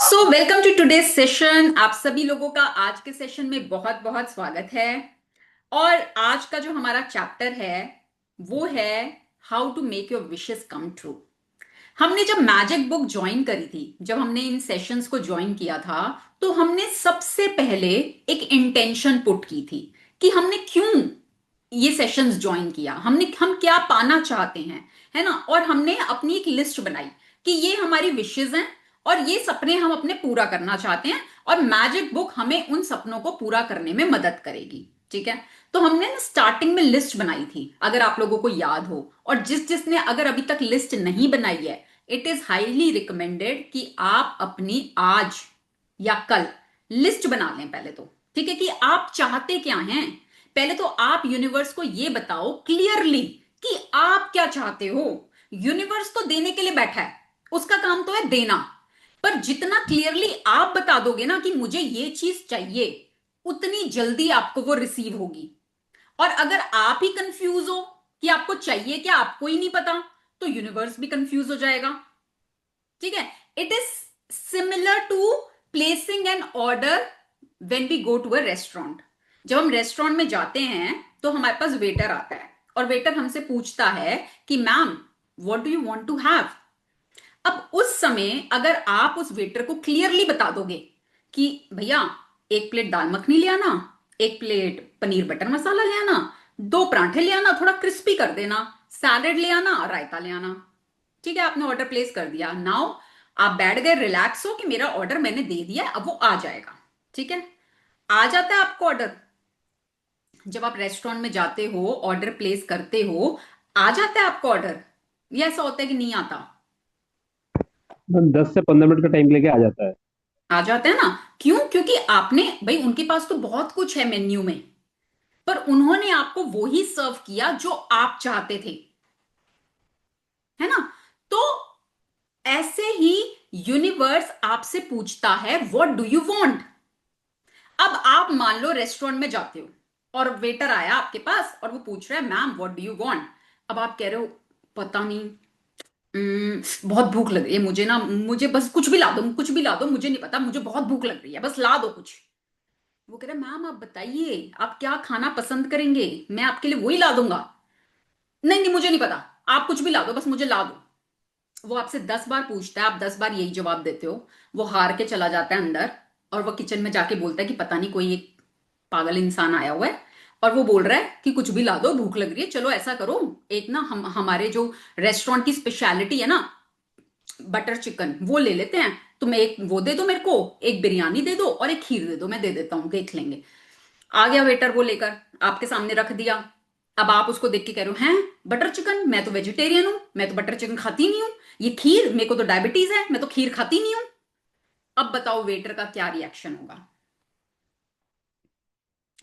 So welcome to today session. आप सभी लोगों का आज के सेशन में बहुत बहुत स्वागत है। और आज का जो हमारा चैप्टर है वो है how to make your wishes come true. हमने जब मैजिक बुक ज्वाइन करी थी, जब हमने इन सेशंस को ज्वाइन किया था, तो हमने सबसे पहले एक इंटेंशन पुट की थी कि हमने क्यों ये सेशंस ज्वाइन किया, हम क्या पाना चाहते हैं, है ना। और हमने अपनी एक लिस्ट बनाई कि ये हमारी विशेज हैं और ये सपने हम अपने पूरा करना चाहते हैं, और मैजिक बुक हमें उन सपनों को पूरा करने में मदद करेगी। ठीक है। तो हमने ना स्टार्टिंग में लिस्ट बनाई थी, अगर आप लोगों को याद हो। और जिसने अगर अभी तक लिस्ट नहीं बनाई है, इट इज हाईली रिकमेंडेड कि आप अपनी आज या कल लिस्ट बना लें पहले तो। ठीक है, कि आप चाहते क्या हैं। पहले तो आप यूनिवर्स को यह बताओ क्लियरली कि आप क्या चाहते हो। यूनिवर्स तो देने के लिए बैठा है, उसका काम तो है देना। पर जितना क्लियरली आप बता दोगे ना कि मुझे ये चीज चाहिए, उतनी जल्दी आपको वो रिसीव होगी। और अगर आप ही कंफ्यूज हो कि आपको चाहिए क्या, आपको ही नहीं पता, तो यूनिवर्स भी कंफ्यूज हो जाएगा। ठीक है। It is similar to placing an order when we go to a restaurant. जब हम रेस्टोरेंट में जाते हैं तो हमारे पास वेटर आता है, और वेटर हमसे पूछता है कि ma'am, what do you want to have. अब उस समय अगर आप उस वेटर को क्लियरली बता दोगे कि भैया, एक प्लेट दाल मखनी ले आना, एक प्लेट पनीर बटर मसाला ले आना, दो पराठे ले आना, थोड़ा क्रिस्पी कर देना, सैलेड ले आना, रायता ले आना। ठीक है, आपने ऑर्डर प्लेस कर दिया। नाउ आप बैठ गए रिलैक्स हो कि मेरा ऑर्डर मैंने दे दिया है, अब वो आ जाएगा। ठीक है। आ जाता है आपको ऑर्डर। जब आप रेस्टोरेंट में जाते हो, ऑर्डर प्लेस करते हो, आ जाता है आपको ऑर्डर, या ऐसा होता है कि नहीं आता। 10 से 15 मिनट का टाइम लेके आ जाता है। आ जाता है ना। क्यों? क्योंकि आपने, भाई उनके पास तो बहुत कुछ है मेन्यू में, पर उन्होंने आपको वो ही सर्व किया जो आप चाहते थे, है ना। तो ऐसे ही यूनिवर्स आपसे पूछता है व्हाट डू यू वांट। अब आप मान लो रेस्टोरेंट में जाते हो और वेटर आया आपके पास और वो पूछ रहा है ma'am what do you want. अब आप कह रहे हो पता नहीं, बहुत भूख लग रही है मुझे ना, मुझे बस कुछ भी ला दो, कुछ भी ला दो, मुझे नहीं पता, मुझे बहुत भूख लग रही है, बस ला दो कुछ। वो कह रहा है मैम आप बताइए आप क्या खाना पसंद करेंगे, मैं आपके लिए वही ला दूंगा। नहीं नहीं, मुझे नहीं पता, आप कुछ भी ला दो, बस मुझे ला दो। वो आपसे 10 बार पूछता है, आप 10 बार यही जवाब देते हो। वो हार के चला जाता है अंदर, और वो किचन में जाके बोलता है कि पता नहीं कोई एक पागल इंसान आया हुआ है, और वो बोल रहा है कि कुछ भी ला दो, भूख लग रही है। चलो ऐसा करो, एक ना हम हमारे जो रेस्टोरेंट की स्पेशलिटी है ना, बटर चिकन, वो ले लेते हैं। तुम एक वो दे दो मेरे को, एक बिरयानी दे दो और एक खीर दे दो, मैं दे देता हूँ, देख लेंगे। आ गया वेटर, वो लेकर आपके सामने रख दिया। अब आप उसको देख के कह रहे हो हैं बटर चिकन, मैं तो वेजिटेरियन हूं, मैं तो बटर चिकन खाती नहीं हूं। ये खीर, मेरे को तो डायबिटीज है, मैं तो खीर खाती नहीं हूं। अब बताओ वेटर का क्या रिएक्शन होगा।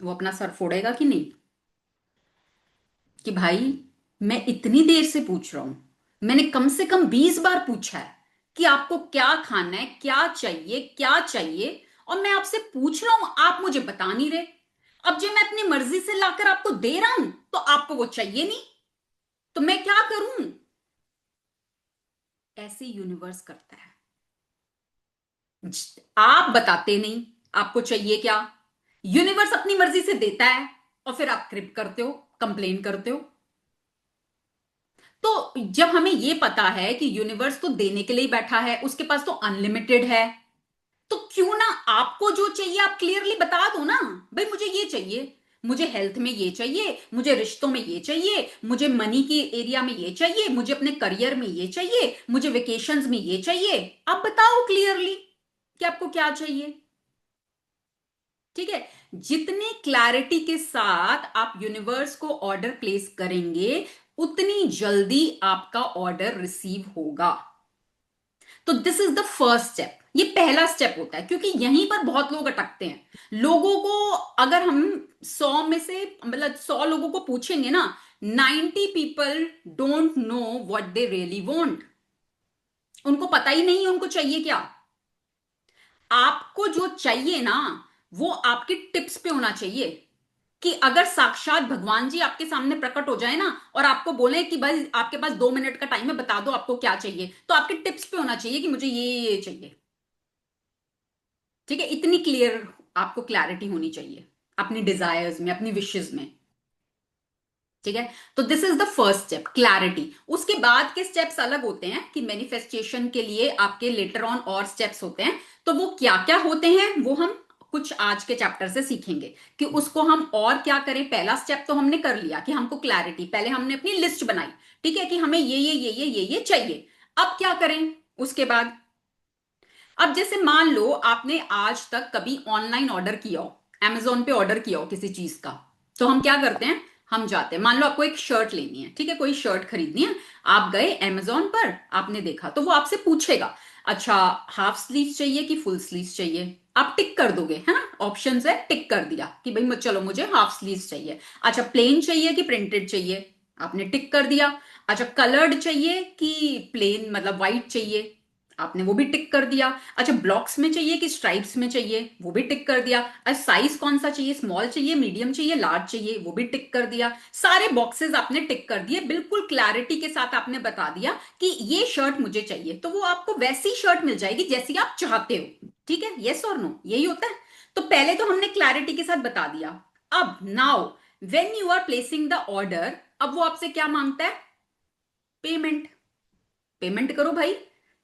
वो अपना सर फोड़ेगा कि नहीं, कि भाई मैं इतनी देर से पूछ रहा हूं, मैंने कम से कम 20 बार पूछा है कि आपको क्या खाना है, क्या चाहिए, क्या चाहिए, और मैं आपसे पूछ रहा हूं, आप मुझे बता नहीं रहे। अब जो मैं अपनी मर्जी से लाकर आपको दे रहा हूं, तो आपको वो चाहिए नहीं, तो मैं क्या करूं। ऐसे यूनिवर्स करता है। आप बताते नहीं आपको चाहिए क्या, यूनिवर्स अपनी मर्जी से देता है, और फिर आप क्रिप करते हो, कंप्लेन करते हो। तो जब हमें यह पता है कि यूनिवर्स तो देने के लिए ही बैठा है, उसके पास तो अनलिमिटेड है, तो क्यों ना आपको जो चाहिए आप क्लियरली बता दो ना। भाई मुझे ये चाहिए, मुझे हेल्थ में ये चाहिए, मुझे रिश्तों में ये चाहिए, मुझे मनी की एरिया में ये चाहिए, मुझे अपने करियर में ये चाहिए, मुझे वेकेशंस में ये चाहिए। आप बताओ क्लियरली कि आपको क्या चाहिए। ठीक है। जितनी क्लैरिटी के साथ आप यूनिवर्स को ऑर्डर प्लेस करेंगे, उतनी जल्दी आपका ऑर्डर रिसीव होगा। तो this is the first step, ये पहला स्टेप होता है, क्योंकि यहीं पर बहुत लोग अटकते हैं। लोगों को अगर हम 100 में से, मतलब 100 लोगों को पूछेंगे ना, 90 people don't know what they really want. उनको पता ही नहीं है उनको चाहिए क्या। आपको जो चाहिए ना, वो आपकी टिप्स पे होना चाहिए। कि अगर साक्षात भगवान जी आपके सामने प्रकट हो जाए ना, और आपको बोले कि भाई आपके पास 2 मिनट का टाइम है, बता दो आपको क्या चाहिए, तो आपके टिप्स पे होना चाहिए कि मुझे ये चाहिए। ठीक है, इतनी क्लियर आपको क्लैरिटी होनी चाहिए अपनी डिजायर्स में, अपनी विशेस में। ठीक है, तो this is the first step, clarity. उसके बाद के स्टेप्स अलग होते हैं कि मैनिफेस्टेशन के लिए आपके लेटर ऑन और स्टेप्स होते हैं। तो वो क्या क्या होते हैं वो हम कुछ आज के चैप्टर से सीखेंगे कि उसको हम और क्या करें। पहला स्टेप तो हमने कर लिया कि हमको क्लैरिटी, पहले हमने अपनी लिस्ट बनाई, ठीक है, कि हमें ये चाहिए। अब क्या करें उसके बाद? अब जैसे मान लो आपने आज तक कभी ऑनलाइन ऑर्डर किया हो, Amazon पे ऑर्डर किया हो किसी चीज का, तो हम क्या करते हैं, हम जाते हैं, मान लो आपको एक शर्ट लेनी है, ठीक है, कोई शर्ट खरीदनी है, आप गए Amazon पर, आपने देखा, तो वो आपसे पूछेगा, अच्छा हाफ स्लीव चाहिए कि फुल स्लीव चाहिए? आप टिक कर दोगे, है ना, ऑप्शन है, टिक कर दिया कि भाई चलो मुझे हाफ स्लीव चाहिए। अच्छा प्लेन चाहिए कि प्रिंटेड चाहिए? आपने टिक कर दिया। अच्छा कलर्ड चाहिए कि प्लेन मतलब व्हाइट चाहिए? आपने वो भी टिक कर दिया। अच्छा ब्लॉक्स में चाहिए कि स्ट्राइप्स में चाहिए? वो भी टिक कर दिया। अच्छा साइज कौन सा चाहिए, स्मॉल चाहिए, मीडियम चाहिए, लार्ज चाहिए? वो भी टिक कर दिया। सारे बॉक्सेस आपने टिक कर दिए, बिल्कुल क्लैरिटी के साथ आपने बता दिया कि ये शर्ट मुझे चाहिए, तो वो आपको वैसी शर्ट मिल जाएगी जैसी आप चाहते हो। ठीक है, यस और नो, यही होता है। तो पहले तो हमने क्लैरिटी के साथ बता दिया। अब now when you are placing the order, अब वो आपसे क्या मांगता है? पेमेंट। पेमेंट करो भाई,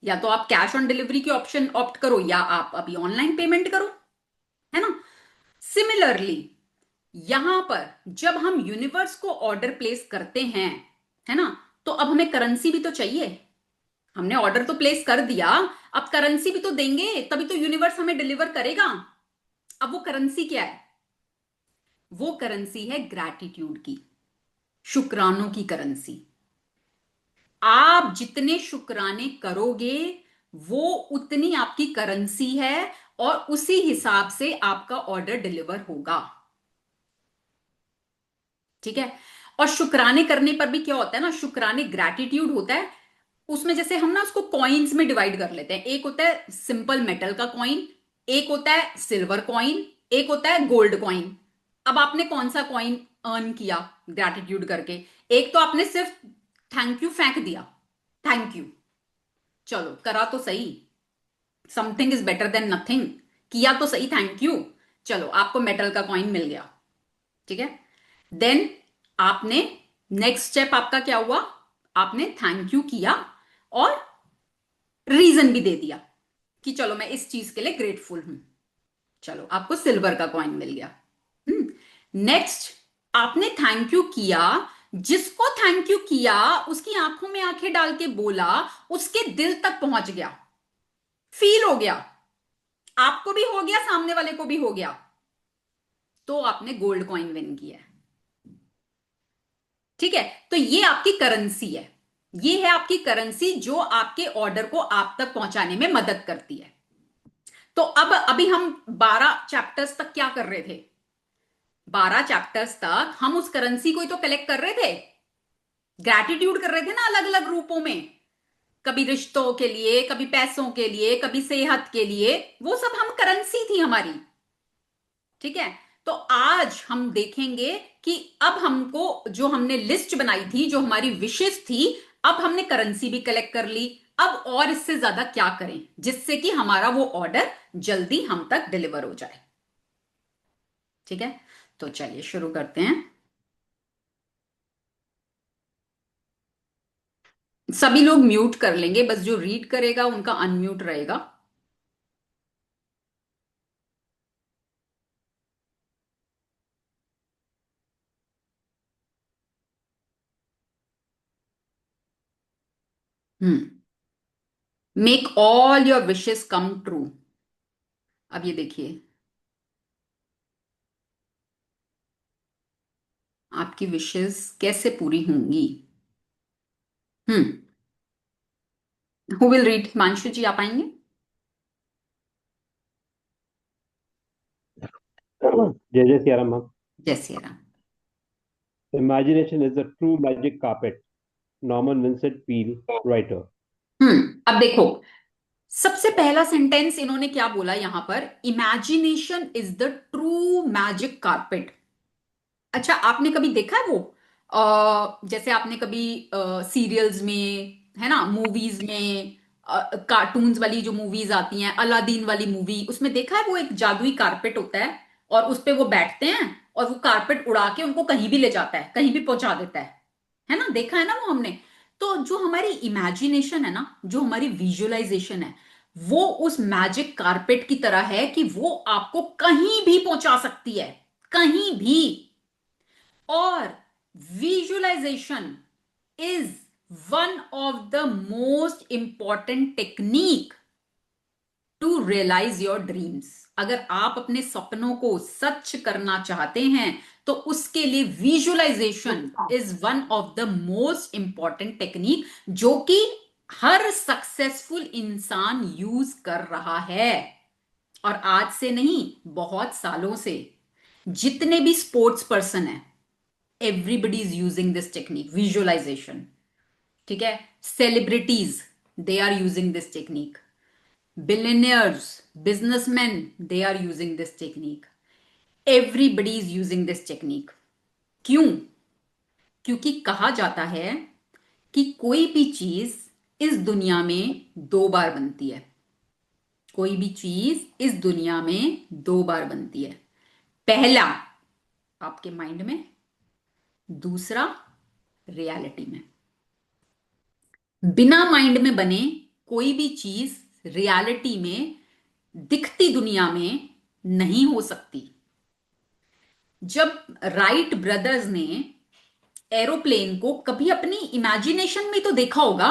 या तो आप कैश ऑन डिलीवरी की ऑप्शन ऑप्ट करो, या आप अभी ऑनलाइन पेमेंट करो, है ना। सिमिलरली यहां पर जब हम यूनिवर्स को ऑर्डर प्लेस करते हैं, है ना, तो अब हमें करेंसी भी तो चाहिए। हमने ऑर्डर तो प्लेस कर दिया, अब करेंसी भी तो देंगे, तभी तो यूनिवर्स हमें डिलीवर करेगा। अब वो करेंसी क्या है? वो करेंसी है ग्रैटिट्यूड की, शुक्रानों की करेंसी। आप जितने शुक्राने करोगे वो उतनी आपकी करेंसी है, और उसी हिसाब से आपका ऑर्डर डिलीवर होगा। ठीक है, और शुक्राने करने पर भी क्या होता है ना, शुक्राने ग्रैटिट्यूड होता है, उसमें जैसे हम ना उसको कॉइन्स में डिवाइड कर लेते हैं। एक होता है सिंपल मेटल का कॉइन, एक होता है सिल्वर कॉइन, एक होता है गोल्ड कॉइन। अब आपने कौन सा कॉइन अर्न किया ग्रैटिट्यूड करके? एक तो आपने सिर्फ थैंक यू फेंक दिया, थैंक यू, चलो करा तो सही, something is better than nothing, किया तो सही थैंक यू, चलो आपको मेटल का कॉइन मिल गया। ठीक है, देन आपने, नेक्स्ट स्टेप आपका क्या हुआ? आपने थैंक यू किया और रीजन भी दे दिया कि चलो मैं इस चीज के लिए ग्रेटफुल हूं, चलो आपको सिल्वर का कॉइन मिल गया। नेक्स्ट आपने थैंक यू किया, जिसको थैंक यू किया उसकी आंखों में आंखें डाल के बोला, उसके दिल तक पहुंच गया, फील हो गया, आपको भी हो गया, सामने वाले को भी हो गया, तो आपने गोल्ड कॉइन विन किया है। ठीक है, तो ये आपकी करेंसी है, ये है आपकी करेंसी जो आपके ऑर्डर को आप तक पहुंचाने में मदद करती है। तो अब अभी हम 12 चैप्टर्स तक क्या कर रहे थे? 12 चैप्टर्स तक हम उस करेंसी को ही तो कलेक्ट कर रहे थे, ग्रैटिट्यूड कर रहे थे ना, अलग अलग रूपों में। कभी रिश्तों के लिए, कभी पैसों के लिए, कभी सेहत के लिए, वो सब हम करेंसी थी हमारी। ठीक है, तो आज हम देखेंगे कि अब हमको, जो हमने लिस्ट बनाई थी, जो हमारी विशेष थी, अब हमने करेंसी भी कलेक्ट कर ली। अब और इससे ज्यादा क्या करें जिससे कि हमारा वो ऑर्डर जल्दी हम तक डिलीवर हो जाए। ठीक है, तो चलिए शुरू करते हैं। सभी लोग म्यूट कर लेंगे, बस जो रीड करेगा उनका अनम्यूट रहेगा। Hmm, make all your wishes come true. अब ये देखिए, आपकी विशेस कैसे पूरी होंगी। Hmm, who will read? Himanshu ji आप आएंगे? जय जय सिया राम। जय Siya Ram. Imagination is the true magic carpet. Norman Vincent Peale, writer. अब देखो, सबसे पहला सेंटेंस इन्होंने क्या बोला यहां पर, imagination is the true magic carpet. अच्छा आपने कभी देखा है वो, जैसे आपने कभी सीरियल्स में, है ना, मूवीज में, कार्टून्स वाली जो मूवीज आती हैं, अलादीन वाली मूवी, उसमें देखा है वो एक जादुई कारपेट होता है और उस पे वो बैठते हैं और वो कारपेट उड़ा के उनको कहीं भी ले जाता है, कहीं भी पहुंचा देता है ना? देखा है ना वो हमने? तो जो हमारी इमेजिनेशन है ना, जो हमारी विजुअलाइजेशन है, वो उस मैजिक कारपेट की तरह है कि वो आपको कहीं भी पहुंचा सकती है, कहीं भी। और visualisation is one of the most important technique to realise your dreams. अगर आप अपने सपनों को सच करना चाहते हैं तो उसके लिए visualisation is one of the most important technique, जो कि हर सक्सेसफुल इंसान यूज कर रहा है। और आज से नहीं, बहुत सालों से जितने भी स्पोर्ट्स पर्सन है, everybody is using this technique, visualisation. ठीक है? Celebrities, they are using this technique. billionaires, businessmen, they are using this technique. Everybody is using this technique. क्यों? क्योंकि कहा जाता है कि कोई भी चीज इस दुनिया में दो बार बनती है। कोई भी चीज इस दुनिया में दो बार बनती है। पहला आपके माइंड में, दूसरा रियलिटी में। बिना माइंड में बने कोई भी चीज रियलिटी में, दिखती दुनिया में नहीं हो सकती। जब राइट ब्रदर्स ने एरोप्लेन को कभी अपनी इमेजिनेशन में तो देखा होगा,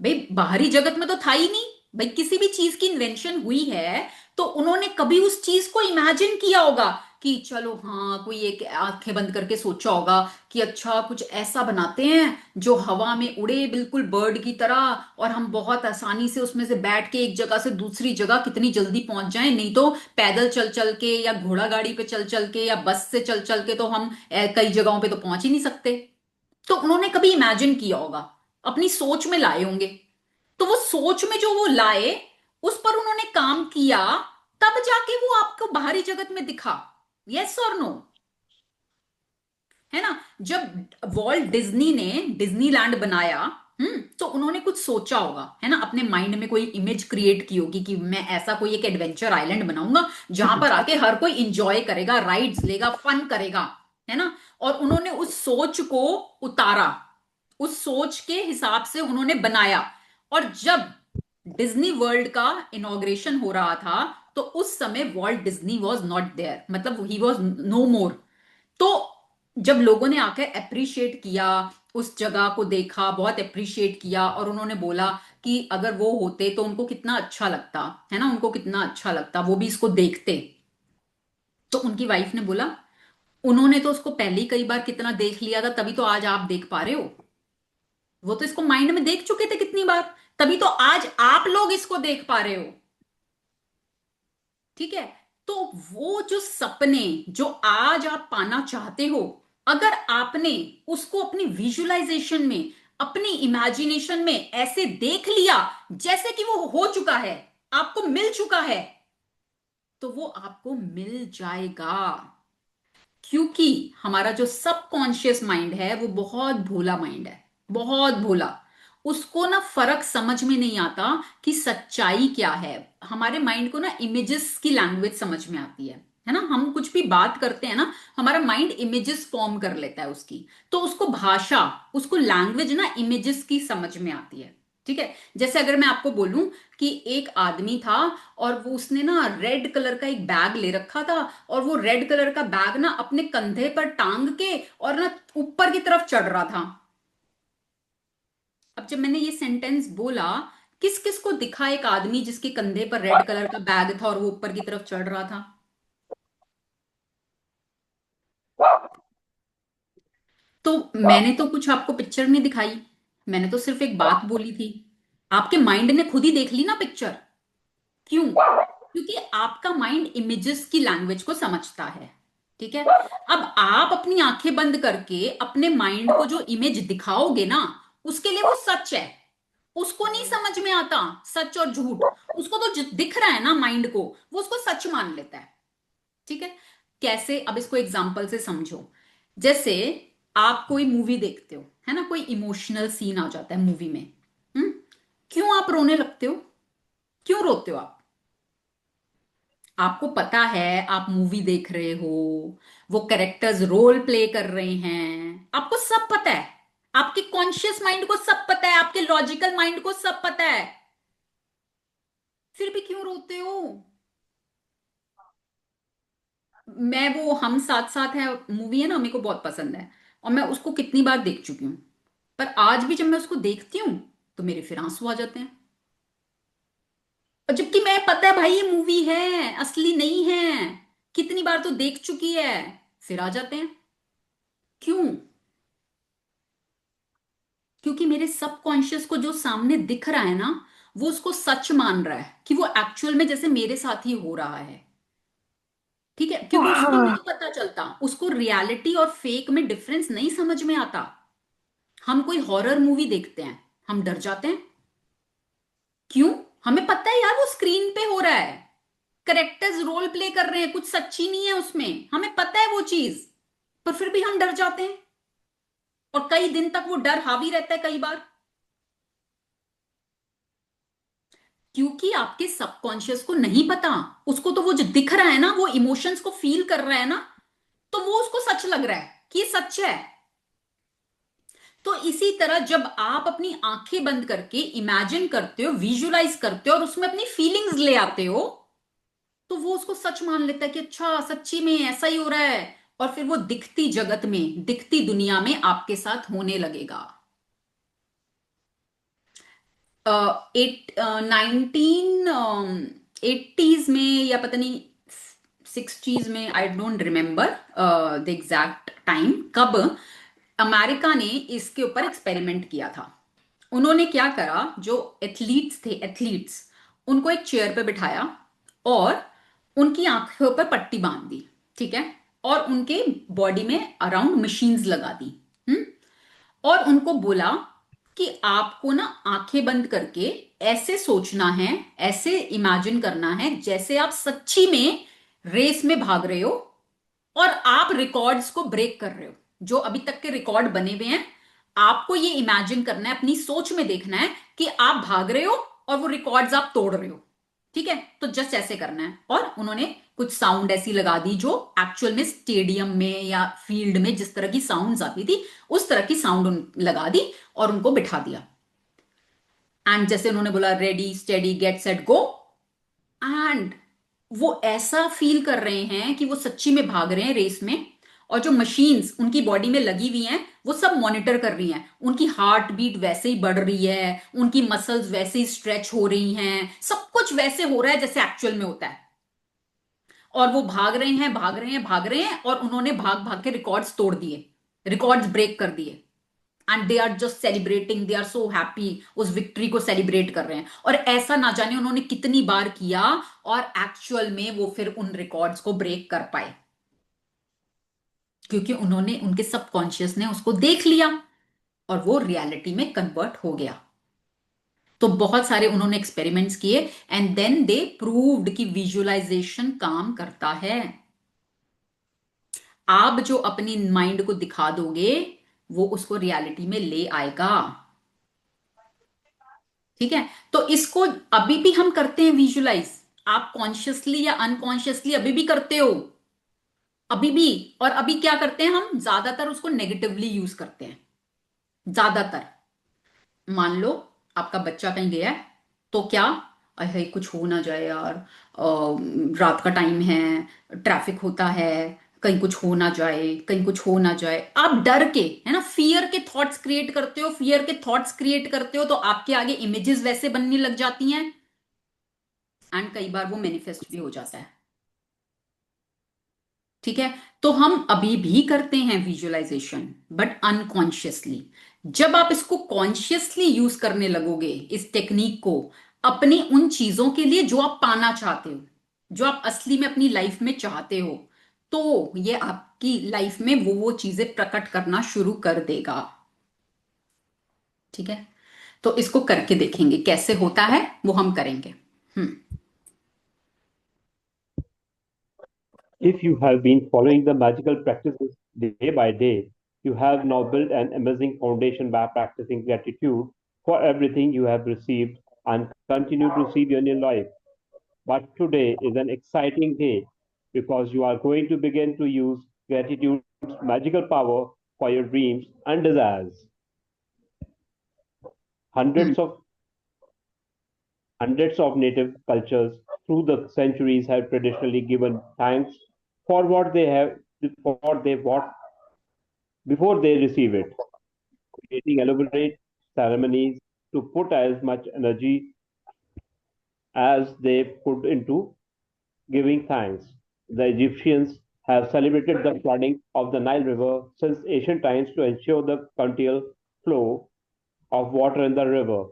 भाई बाहरी जगत में तो था ही नहीं। भाई किसी भी चीज की इन्वेंशन हुई है तो उन्होंने कभी उस चीज को इमेजिन किया होगा कि चलो हाँ, कोई एक आंखें बंद करके सोचा होगा कि अच्छा कुछ ऐसा बनाते हैं जो हवा में उड़े बिल्कुल बर्ड की तरह, और हम बहुत आसानी से उसमें से बैठ के एक जगह से दूसरी जगह कितनी जल्दी पहुंच जाएं। नहीं तो पैदल चल चल के या घोड़ा गाड़ी पे चल चल के या बस से चल चल के तो हम कई जगहों पे तो पहुंच ही नहीं सकते। तो उन्होंने कभी इमेजिन किया होगा, अपनी सोच में लाए होंगे। तो वो सोच में जो वो लाए, उस पर उन्होंने काम किया, तब जाके वो आपको बाहरी जगत में दिखा। यस और नो? है ना? जब वॉल्ट डिज्नी ने डिज्नीलैंड बनाया, तो उन्होंने कुछ सोचा होगा, है ना? अपने माइंड में कोई इमेज क्रिएट की होगी कि मैं ऐसा कोई एक एडवेंचर आइलैंड बनाऊंगा जहां पर आके हर कोई इंजॉय करेगा, राइड्स लेगा, फन करेगा, है ना? और उन्होंने उस सोच को उतारा, उस सोच के हिसाब से उन्होंने बनाया। और जब डिज्नी वर्ल्ड का इनॉग्रेशन हो रहा था तो उस समय Walt Disney was not there, मतलब ही वॉज नो मोर। तो जब लोगों ने आकर अप्रिशिएट किया, उस जगह को देखा, बहुत अप्रिशिएट किया, और उन्होंने बोला कि अगर वो होते तो उनको कितना अच्छा लगता, है ना? उनको कितना अच्छा लगता, वो भी इसको देखते। तो उनकी वाइफ ने बोला, उन्होंने तो उसको पहले ही कई बार कितना देख लिया था, तभी तो आज आप देख पा रहे हो। वो तो इसको माइंड में देख चुके थे कितनी बार, तभी तो आज आप लोग इसको देख पा रहे हो। ठीक है? तो वो जो सपने जो आज आप पाना चाहते हो, अगर आपने उसको अपनी विजुअलाइजेशन में, अपनी इमेजिनेशन में ऐसे देख लिया जैसे कि वो हो चुका है, आपको मिल चुका है, तो वो आपको मिल जाएगा। क्योंकि हमारा जो सबकॉन्शियस माइंड है वो बहुत भोला माइंड है, बहुत भोला। उसको ना फर्क समझ में नहीं आता कि सच्चाई क्या है। हमारे माइंड को ना इमेजेस की लैंग्वेज समझ में आती है ना? हम कुछ भी बात करते हैं ना, हमारा माइंड इमेजेस फॉर्म कर लेता है उसकी। तो उसको भाषा, उसको लैंग्वेज ना इमेजेस की समझ में आती है। ठीक है? जैसे अगर मैं आपको बोलूं कि एक आदमी था और वो उसने ना रेड कलर का एक बैग ले रखा था, और वो रेड कलर का बैग ना अपने कंधे पर टांग के और ना ऊपर की तरफ चढ़ रहा था। अब जब मैंने ये सेंटेंस बोला, किस किस को दिखा एक आदमी जिसके कंधे पर रेड कलर का बैग था और वो ऊपर की तरफ चढ़ रहा था? तो मैंने तो कुछ आपको पिक्चर नहीं दिखाई, मैंने तो सिर्फ एक बात बोली थी। आपके माइंड ने खुद ही देख ली ना पिक्चर। क्यों? क्योंकि आपका माइंड इमेजेस की लैंग्वेज को समझता है। ठीक है? अब आप अपनी आंखें बंद करके अपने माइंड को जो इमेज दिखाओगे ना, उसके लिए वो सच है। उसको नहीं समझ में आता सच और झूठ। उसको तो दिख रहा है ना माइंड को, वो उसको सच मान लेता है। ठीक है? कैसे? अब इसको एग्जांपल से समझो। जैसे आप कोई मूवी देखते हो, है ना? कोई इमोशनल सीन आ जाता है मूवी में। हम्म क्यों आप रोने लगते हो? क्यों रोते हो आप? आपको पता है आप मूवी देख रहे हो, वो कैरेक्टर्स रोल प्ले कर रहे हैं, आपको सब पता है। आपके कॉन्शियस माइंड को सब पता है, आपके लॉजिकल माइंड को सब पता है, फिर भी क्यों रोते हो? मैं वो हम साथ साथ है मूवी है ना, मेरे को बहुत पसंद है, और मैं उसको कितनी बार देख चुकी हूँ। पर आज भी जब मैं उसको देखती हूँ तो मेरे फिर आंसू आ जाते हैं। और जबकि मैं पता है भाई ये मूवी है, असली नहीं है, कितनी बार तो देख चुकी है, फिर आ जाते हैं। क्यों? क्योंकि मेरे सबकॉन्शियस को जो सामने दिख रहा है ना, वो उसको सच मान रहा है कि वो एक्चुअल में जैसे मेरे साथ ही हो रहा है। ठीक है, क्योंकि उसको नहीं पता चलता, उसको रियलिटी और फेक में डिफरेंस नहीं समझ में आता। हम कोई हॉरर मूवी देखते हैं, हम डर जाते हैं। क्यों? हमें पता है यार वो स्क्रीन पे हो रहा है, करेक्टर्स रोल प्ले कर रहे हैं, कुछ सच्ची नहीं है उसमें, हमें पता है वो चीज, पर फिर भी हम डर जाते हैं। और कई दिन तक वो डर हावी रहता है कई बार। क्योंकि आपके सबकॉन्शियस को नहीं पता, उसको तो वो जो दिख रहा है ना, वो इमोशंस को फील कर रहा है ना, तो वो उसको सच लग रहा है कि ये सच है। तो इसी तरह जब आप अपनी आंखें बंद करके इमेजिन करते हो, विजुलाइज करते हो और उसमें अपनी फीलिंग्स ले आते हो, तो वो उसको सच मान लेता है कि अच्छा सच्ची में ऐसा ही हो रहा है। और फिर वो दिखती जगत में, दिखती दुनिया में आपके साथ होने लगेगा। नाइनटीन एट्टीज में या पता नहीं सिक्सटीज में, I don't remember the exact time कब, अमेरिका ने इसके ऊपर एक्सपेरिमेंट किया था। उन्होंने क्या करा, जो एथलीट्स थे, एथलीट्स, उनको एक चेयर पे बिठाया और उनकी आंखों पर पट्टी बांध दी। ठीक है, और उनके बॉडी में अराउंड मशीन्स लगा दी। हम्म, और उनको बोला कि आपको ना आंखें बंद करके ऐसे सोचना है, ऐसे इमेजिन करना है जैसे आप सच्ची में रेस में भाग रहे हो और आप रिकॉर्ड्स को ब्रेक कर रहे हो, जो अभी तक के रिकॉर्ड बने हुए हैं। आपको ये इमेजिन करना है, अपनी सोच में देखना है कि आप भाग रहे हो और वो रिकॉर्ड्स आप तोड़ रहे हो। ठीक है, तो जस्ट ऐसे करना है। और उन्होंने कुछ साउंड ऐसी लगा दी जो एक्चुअल में स्टेडियम में या फील्ड में जिस तरह की साउंड्स आती थी, उस तरह की साउंड लगा दी और उनको बिठा दिया। एंड जैसे उन्होंने बोला ready steady get set go, and वो ऐसा फील कर रहे हैं कि वो सच्ची में भाग रहे हैं रेस में। और जो मशीन्स उनकी बॉडी में लगी हुई हैं वो सब मॉनिटर कर रही हैं, उनकी हार्ट बीट वैसे ही बढ़ रही है, उनकी मसल्स वैसे ही स्ट्रेच हो रही हैं, सब कुछ वैसे हो रहा है जैसे एक्चुअल में होता है। और वो भाग रहे हैं, भाग रहे हैं, भाग रहे हैं, और उन्होंने भाग भाग के रिकॉर्ड्स तोड़ दिए, रिकॉर्ड्स ब्रेक कर दिए। And they are just celebrating, they are so happy, उस विक्ट्री को सेलिब्रेट कर रहे हैं। और ऐसा ना जाने उन्होंने कितनी बार किया, और एक्चुअल में वो फिर उन रिकॉर्ड्स को ब्रेक कर पाए, क्योंकि उन्होंने, उनके सबकॉन्शियस ने उसको देख लिया और वो रियलिटी में कन्वर्ट हो गया। तो बहुत सारे उन्होंने एक्सपेरिमेंट्स किए एंड देन दे प्रूव्ड कि विजुअलाइजेशन काम करता है। आप जो अपनी माइंड को दिखा दोगे, वो उसको रियलिटी में ले आएगा। ठीक है, तो इसको अभी भी हम करते हैं विजुलाइज, आप कॉन्शियसली या अनकॉन्शियसली अभी भी करते हो, अभी भी। और अभी क्या करते हैं, हम ज्यादातर उसको नेगेटिवली यूज करते हैं, ज्यादातर। मान लो आपका बच्चा कहीं गया है, तो क्या, अरे कुछ हो ना जाए यार, रात का टाइम है, ट्रैफिक होता है, कहीं कुछ हो ना जाए, कहीं कुछ हो ना जाए, आप डर के, है ना, फियर के थॉट्स क्रिएट करते हो, फियर के थॉट्स क्रिएट करते हो, तो आपके आगे इमेजेस वैसे बनने लग जाती हैं, एंड कई बार वो मैनिफेस्ट भी हो जाता है। ठीक है, तो हम अभी भी करते हैं विजुअलाइजेशन, बट अनकॉन्शियसली। जब आप इसको कॉन्शियसली यूज करने लगोगे, इस टेक्निक को अपनी उन चीजों के लिए जो आप पाना चाहते हो, जो आप असली में अपनी लाइफ में चाहते हो, तो ये आपकी लाइफ में वो चीजें प्रकट करना शुरू कर देगा। ठीक है, तो इसको करके देखेंगे कैसे होता है, वो हम करेंगे। हम्म। If you have been following the magical practices day by day, you have now built an amazing foundation by practicing gratitude for everything you have received and continue to see in your life. But today is an exciting day because you are going to begin to use gratitude's magical power for your dreams and desires. Hmm. Hundreds of hundreds of native cultures through the centuries have traditionally given thanks for what they have for they what before they receive it, creating elaborate ceremonies to put as much energy as they put into giving thanks. The Egyptians have celebrated the flooding of the Nile River since ancient times to ensure the continual flow of water in the river.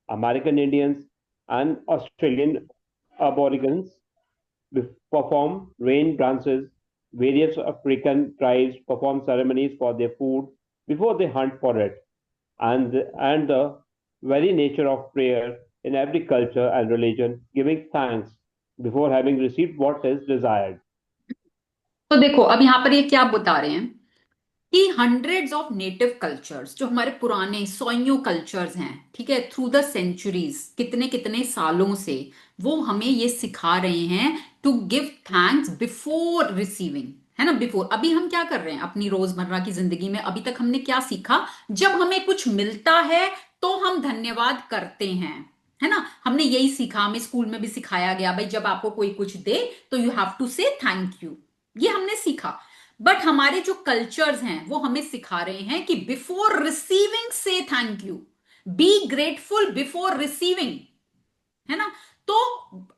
American Indians and Australian Aborigines perform rain dances. Various African tribes perform ceremonies for their food before they hunt for it. And the very nature of prayer in every culture and religion, giving thanks before having received what is desired. तो देखो अब यहाँ पर ये क्या बता रहे हैं कि हंड्रेड्स ऑफ नेटिव कल्चर्स जो हमारे पुराने सौयों कल्चर्स हैं, ठीक है, थ्रू द सेंचुरीज, कितने कितने सालों से वो हमें ये सिखा रहे हैं to give thanks before receiving, है ना। बिफोर, अभी हम क्या कर रहे हैं अपनी रोजमर्रा की जिंदगी में, अभी तक हमने क्या सीखा? जब हमें कुछ मिलता है तो हम धन्यवाद करते हैं, है ना। हमने यही सीखा, हमें स्कूल में भी सिखाया गया, भाई जब आपको कोई कुछ दे तो यू हैव टू से थैंक यू, ये हमने सीखा। बट हमारे जो कल्चर्स हैं वो हमें सिखा रहे हैं कि बिफोर रिसीविंग से thank you, be grateful before receiving, है ना। तो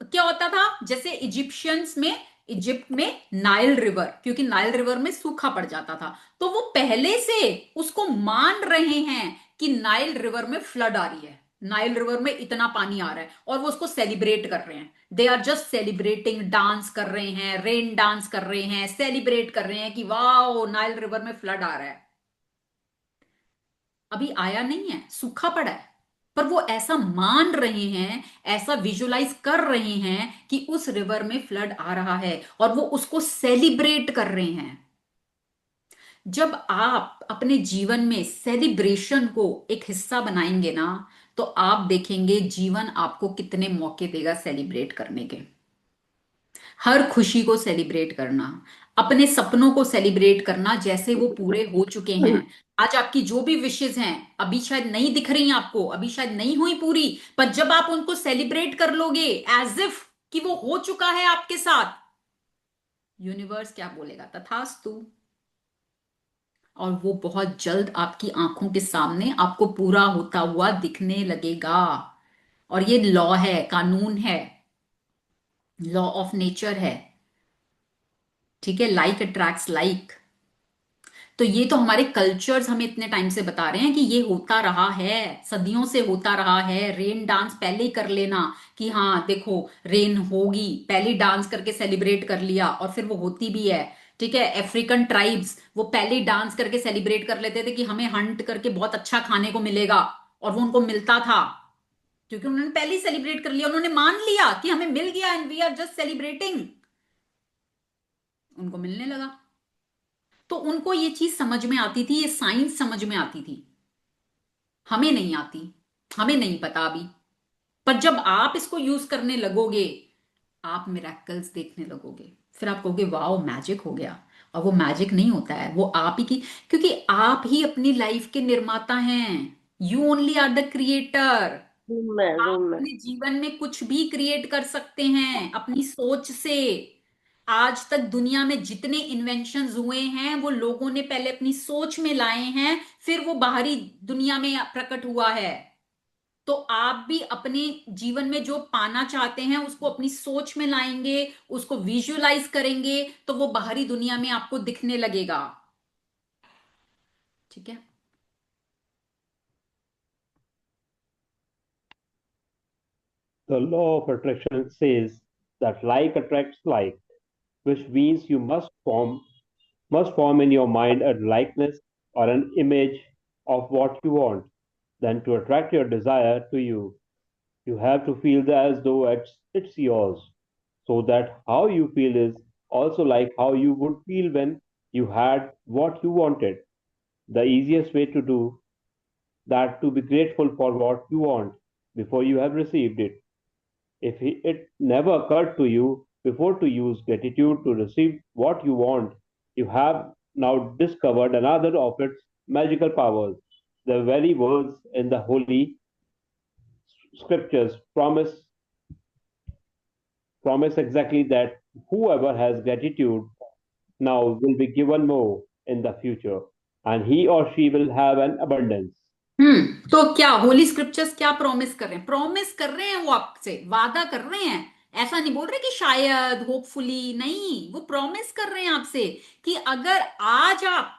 क्या होता था, जैसे इजिप्शियंस में, इजिप्ट में नाइल रिवर, क्योंकि नाइल रिवर में सूखा पड़ जाता था, तो वो पहले से उसको मान रहे हैं कि नाइल रिवर में फ्लड आ रही है, नाइल रिवर में इतना पानी आ रहा है, और वो उसको सेलिब्रेट कर रहे हैं। They are just celebrating, dance कर रहे हैं, रेन डांस कर रहे हैं, सेलिब्रेट कर रहे हैं कि वाह नाइल रिवर में फ्लड आ रहा है। अभी आया नहीं है, सूखा पड़ा है, पर वो ऐसा मान रहे हैं, ऐसा विजुलाइज कर रहे हैं कि उस रिवर में फ्लड आ रहा है, और वो उसको सेलिब्रेट कर रहे हैं। जब आप अपने जीवन में सेलिब्रेशन को एक हिस्सा बनाएंगे ना, तो आप देखेंगे जीवन आपको कितने मौके देगा सेलिब्रेट करने के। हर खुशी को सेलिब्रेट करना, अपने सपनों को सेलिब्रेट करना जैसे वो पूरे हो चुके हैं। आज आपकी जो भी विशेष हैं अभी शायद नहीं दिख रही आपको, अभी शायद नहीं हुई पूरी, पर जब आप उनको सेलिब्रेट कर लोगे एज इफ कि वो हो चुका है आपके साथ, यूनिवर्स क्या बोलेगा? तथास्तु। और वो बहुत जल्द आपकी आंखों के सामने आपको पूरा होता हुआ दिखने लगेगा। और ये लॉ है, कानून है, लॉ ऑफ नेचर है, ठीक है। Like attracts like. तो ये तो हमारे कल्चर्स हमें इतने टाइम से बता रहे हैं कि ये होता रहा है, सदियों से होता रहा है। रेन डांस पहले ही कर लेना कि हाँ देखो रेन होगी, पहले डांस करके सेलिब्रेट कर लिया, और फिर वो होती भी है, ठीक है। अफ्रीकन ट्राइब्स वो पहले ही डांस करके सेलिब्रेट कर लेते थे कि हमें हंट करके बहुत अच्छा खाने को मिलेगा, और वो उनको मिलता था क्योंकि उन्होंने पहले ही सेलिब्रेट कर लिया, उन्होंने मान लिया कि हमें मिल गया and we are just celebrating, उनको मिलने लगा। तो उनको ये चीज समझ में आती थी, ये साइंस समझ में आती थी, हमें नहीं आती, हमें नहीं पता अभी। पर जब आप इसको यूज करने लगोगे, आप मिरेकल्स देखने लगोगे, फिर आप कहोगे वाओ मैजिक हो गया। और वो मैजिक नहीं होता है, वो आप ही की, क्योंकि आप ही अपनी लाइफ के निर्माता हैं। You only are the creator. आप मैं अपने जीवन में कुछ भी क्रिएट कर सकते हैं अपनी सोच से। आज तक दुनिया में जितने इन्वेंशंस हुए हैं वो लोगों ने पहले अपनी सोच में लाए हैं, फिर वो बाहरी दुनिया में प्रकट हुआ है। तो आप भी अपने जीवन में जो पाना चाहते हैं उसको अपनी सोच में लाएंगे, उसको विजुअलाइज करेंगे, तो वो बाहरी दुनिया में आपको दिखने लगेगा, ठीक है। The law of attraction says that like attracts like, which means you must form in your mind a likeness or an image of what you want. Then to attract your desire to you, you have to feel as though it's yours. So that how you feel is also like how you would feel when you had what you wanted. The easiest way to do that to be grateful for what you want. before you have received it. If it never occurred to you before to use gratitude to receive what you want, you have now discovered another of its magical powers. The very words in the Holy Scriptures promise exactly that whoever has gratitude now will be given more in the future, and he or she will have an abundance. तो क्या Holi scriptures क्या promise कर रहे हैं? Promise कर रहे हैं, वो आपसे वादा कर रहे हैं। ऐसा नहीं बोल रहे कि शायद, होपफुली, नहीं, वो प्रॉमिस कर रहे हैं आपसे कि अगर आज आप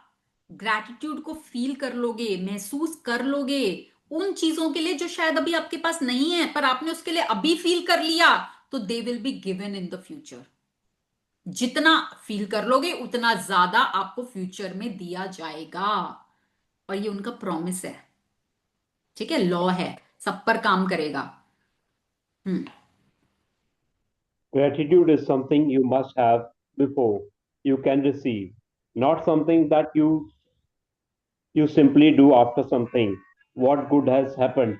ग्रैटिट्यूड को फील कर लोगे, महसूस कर लोगे उन चीजों के लिए जो शायद अभी आपके पास नहीं है, पर आपने उसके लिए अभी फील कर लिया, तो they will be given in the future. जितना फील कर लोगे उतना ज्यादा आपको फ्यूचर में दिया जाएगा। और ये उनका प्रॉमिस है, ठीक है, लॉ है, सब पर काम करेगा। हम्म। Gratitude is something you must have before you can receive, not something that you simply do after something. What good has happened?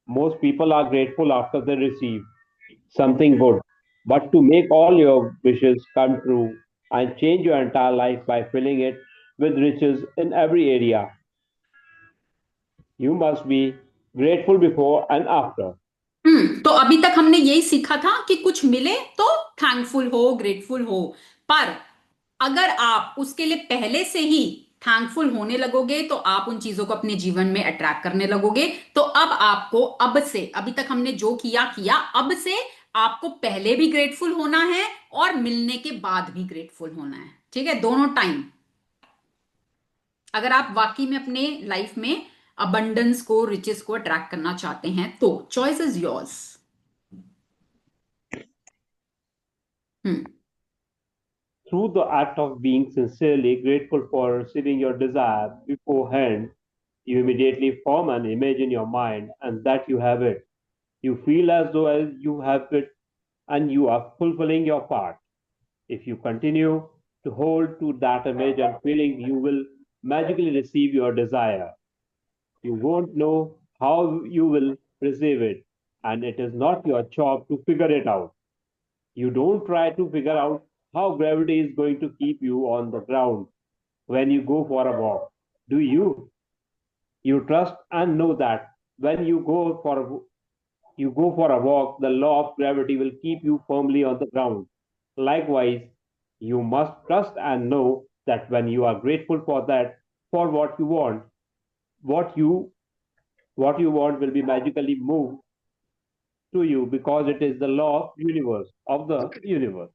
Most people are grateful after they receive something good. But to make all your wishes come true and change your entire life by filling it with riches in every area, you must be grateful before and after. तो अभी तक हमने यही सीखा था कि कुछ मिले तो थैंकफुल हो, ग्रेटफुल हो। पर अगर आप उसके लिए पहले से ही थैंकफुल होने लगोगे तो आप उन चीजों को अपने जीवन में अट्रैक्ट करने लगोगे। तो अब आपको, अब से, अभी तक हमने जो किया किया, अब से आपको पहले भी ग्रेटफुल होना है और मिलने के बाद भी ग्रेटफुल होना है, ठीक है, दोनों टाइम। अगर आप वाकई में अपने लाइफ में अबंडेंस को, रिचेस को अट्रैक्ट करना चाहते हैं तो choice is yours. Hmm. Through the act of being sincerely grateful for receiving your desire beforehand, you immediately form an image in your mind and that you have it. You feel as though you have it and you are fulfilling your part. If you continue to hold to that image and feeling, you will magically receive your desire. You won't know how you will receive it, and it is not your job to figure it out. You don't try to figure out how gravity is going to keep you on the ground when you go for a walk. Do you? You trust and know that when you go for a walk, the law of gravity will keep you firmly on the ground. Likewise, you must trust and know that when you are grateful for what you what you want will be magically moved to you because it is the law of the universe.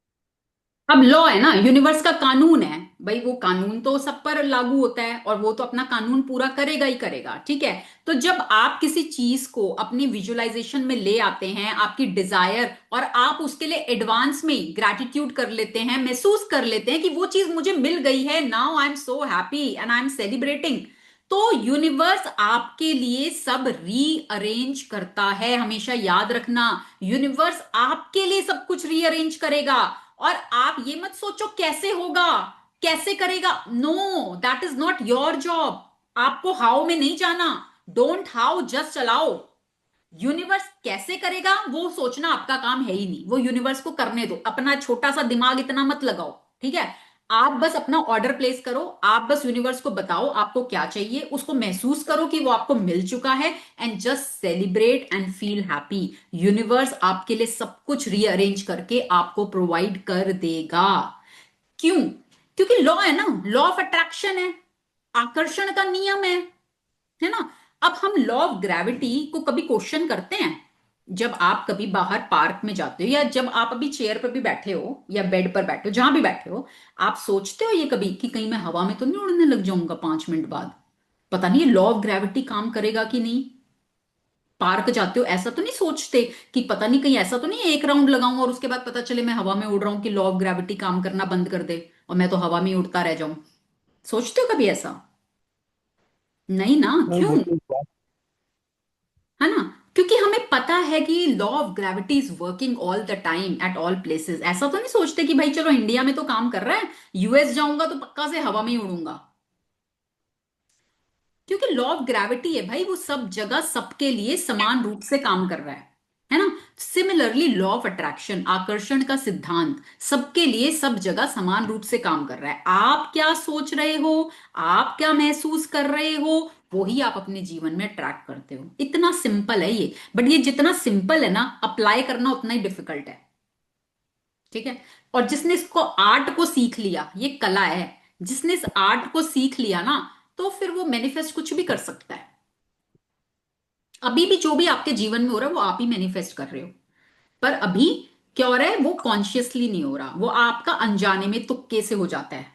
अब law है ना, universe का कानून है भाई, वो कानून तो सब पर लागू होता है और वो तो अपना कानून पूरा करेगा ही करेगा, ठीक है। तो जब आप किसी चीज को अपनी विजुअलाइजेशन में ले आते हैं, आपकी डिजायर, और आप उसके लिए एडवांस में ग्रैटिट्यूड कर लेते हैं, महसूस कर लेते हैं कि वो चीज मुझे मिल गई है, now I am so happy and I am celebrating, तो यूनिवर्स आपके लिए सब रीअरेंज करता है। हमेशा याद रखना, यूनिवर्स आपके लिए सब कुछ रीअरेंज करेगा। और आप ये मत सोचो कैसे होगा, कैसे करेगा, no, that is not your job. आपको हाउ में नहीं जाना, डोंट हाउ, जस्ट चलाओ। यूनिवर्स कैसे करेगा वो सोचना आपका काम है ही नहीं, वो यूनिवर्स को करने दो, अपना छोटा सा दिमाग इतना मत लगाओ, ठीक है। आप बस अपना ऑर्डर प्लेस करो, आप बस यूनिवर्स को बताओ आपको क्या चाहिए, उसको महसूस करो कि वो आपको मिल चुका है, and just celebrate and feel happy. Universe आपके लिए सब कुछ रीअरेंज करके आपको प्रोवाइड कर देगा। क्यों? क्योंकि लॉ है ना, लॉ ऑफ अट्रैक्शन है, आकर्षण का नियम है ना। अब हम लॉ ऑफ ग्रेविटी को कभी क्वेश्चन करते हैं? जब आप कभी बाहर पार्क में जाते हो, या जब आप अभी चेयर पर भी बैठे हो या बेड पर बैठे हो, जहां भी बैठे हो, आप सोचते हो ये कभी कि कहीं मैं हवा में तो नहीं उड़ने लग जाऊंगा 5 मिनट बाद? पता नहीं ये लॉ ऑफ ग्रेविटी काम करेगा कि नहीं। पार्क जाते हो, ऐसा तो नहीं सोचते कि पता नहीं कहीं ऐसा तो नहीं है एक राउंड लगाऊं और उसके बाद पता चले मैं हवा में उड़ रहा हूं, कि लॉ ऑफ ग्रेविटी काम करना बंद कर दे और मैं तो हवा में ही उड़ता रह जाऊं? सोचते हो कभी ऐसा? नहीं ना, Well, क्यों? this is what है ना, क्योंकि हमें पता है कि law of gravity is working all the time at all places. ऐसा तो नहीं सोचते कि भाई चलो इंडिया में तो काम कर रहा है, यूएस जाऊंगा तो पक्का से हवा में ही उड़ूंगा। क्योंकि लॉ ऑफ ग्रेविटी है भाई, वो सब जगह सबके लिए समान रूप से काम कर रहा है ना। सिमिलरली लॉ ऑफ अट्रैक्शन, आकर्षण का सिद्धांत सबके लिए सब जगह समान रूप से काम कर रहा है। आप क्या सोच रहे हो, आप क्या महसूस कर रहे हो, वही आप अपने जीवन में अट्रैक्ट करते हो। इतना सिंपल है ये। बट ये जितना सिंपल है ना, अप्लाई करना उतना ही डिफिकल्ट है। ठीक है। और जिसने इसको आर्ट को सीख लिया, ये कला है, जिसने इस आर्ट को सीख लिया ना, तो फिर वो मैनिफेस्ट कुछ भी कर सकता है। अभी भी जो भी आपके जीवन में हो रहा है वो आप ही मैनिफेस्ट कर रहे हो। पर अभी क्या हो रहा है, वो कॉन्शियसली नहीं हो रहा, वो आपका अनजाने में तुक्के से हो जाता है।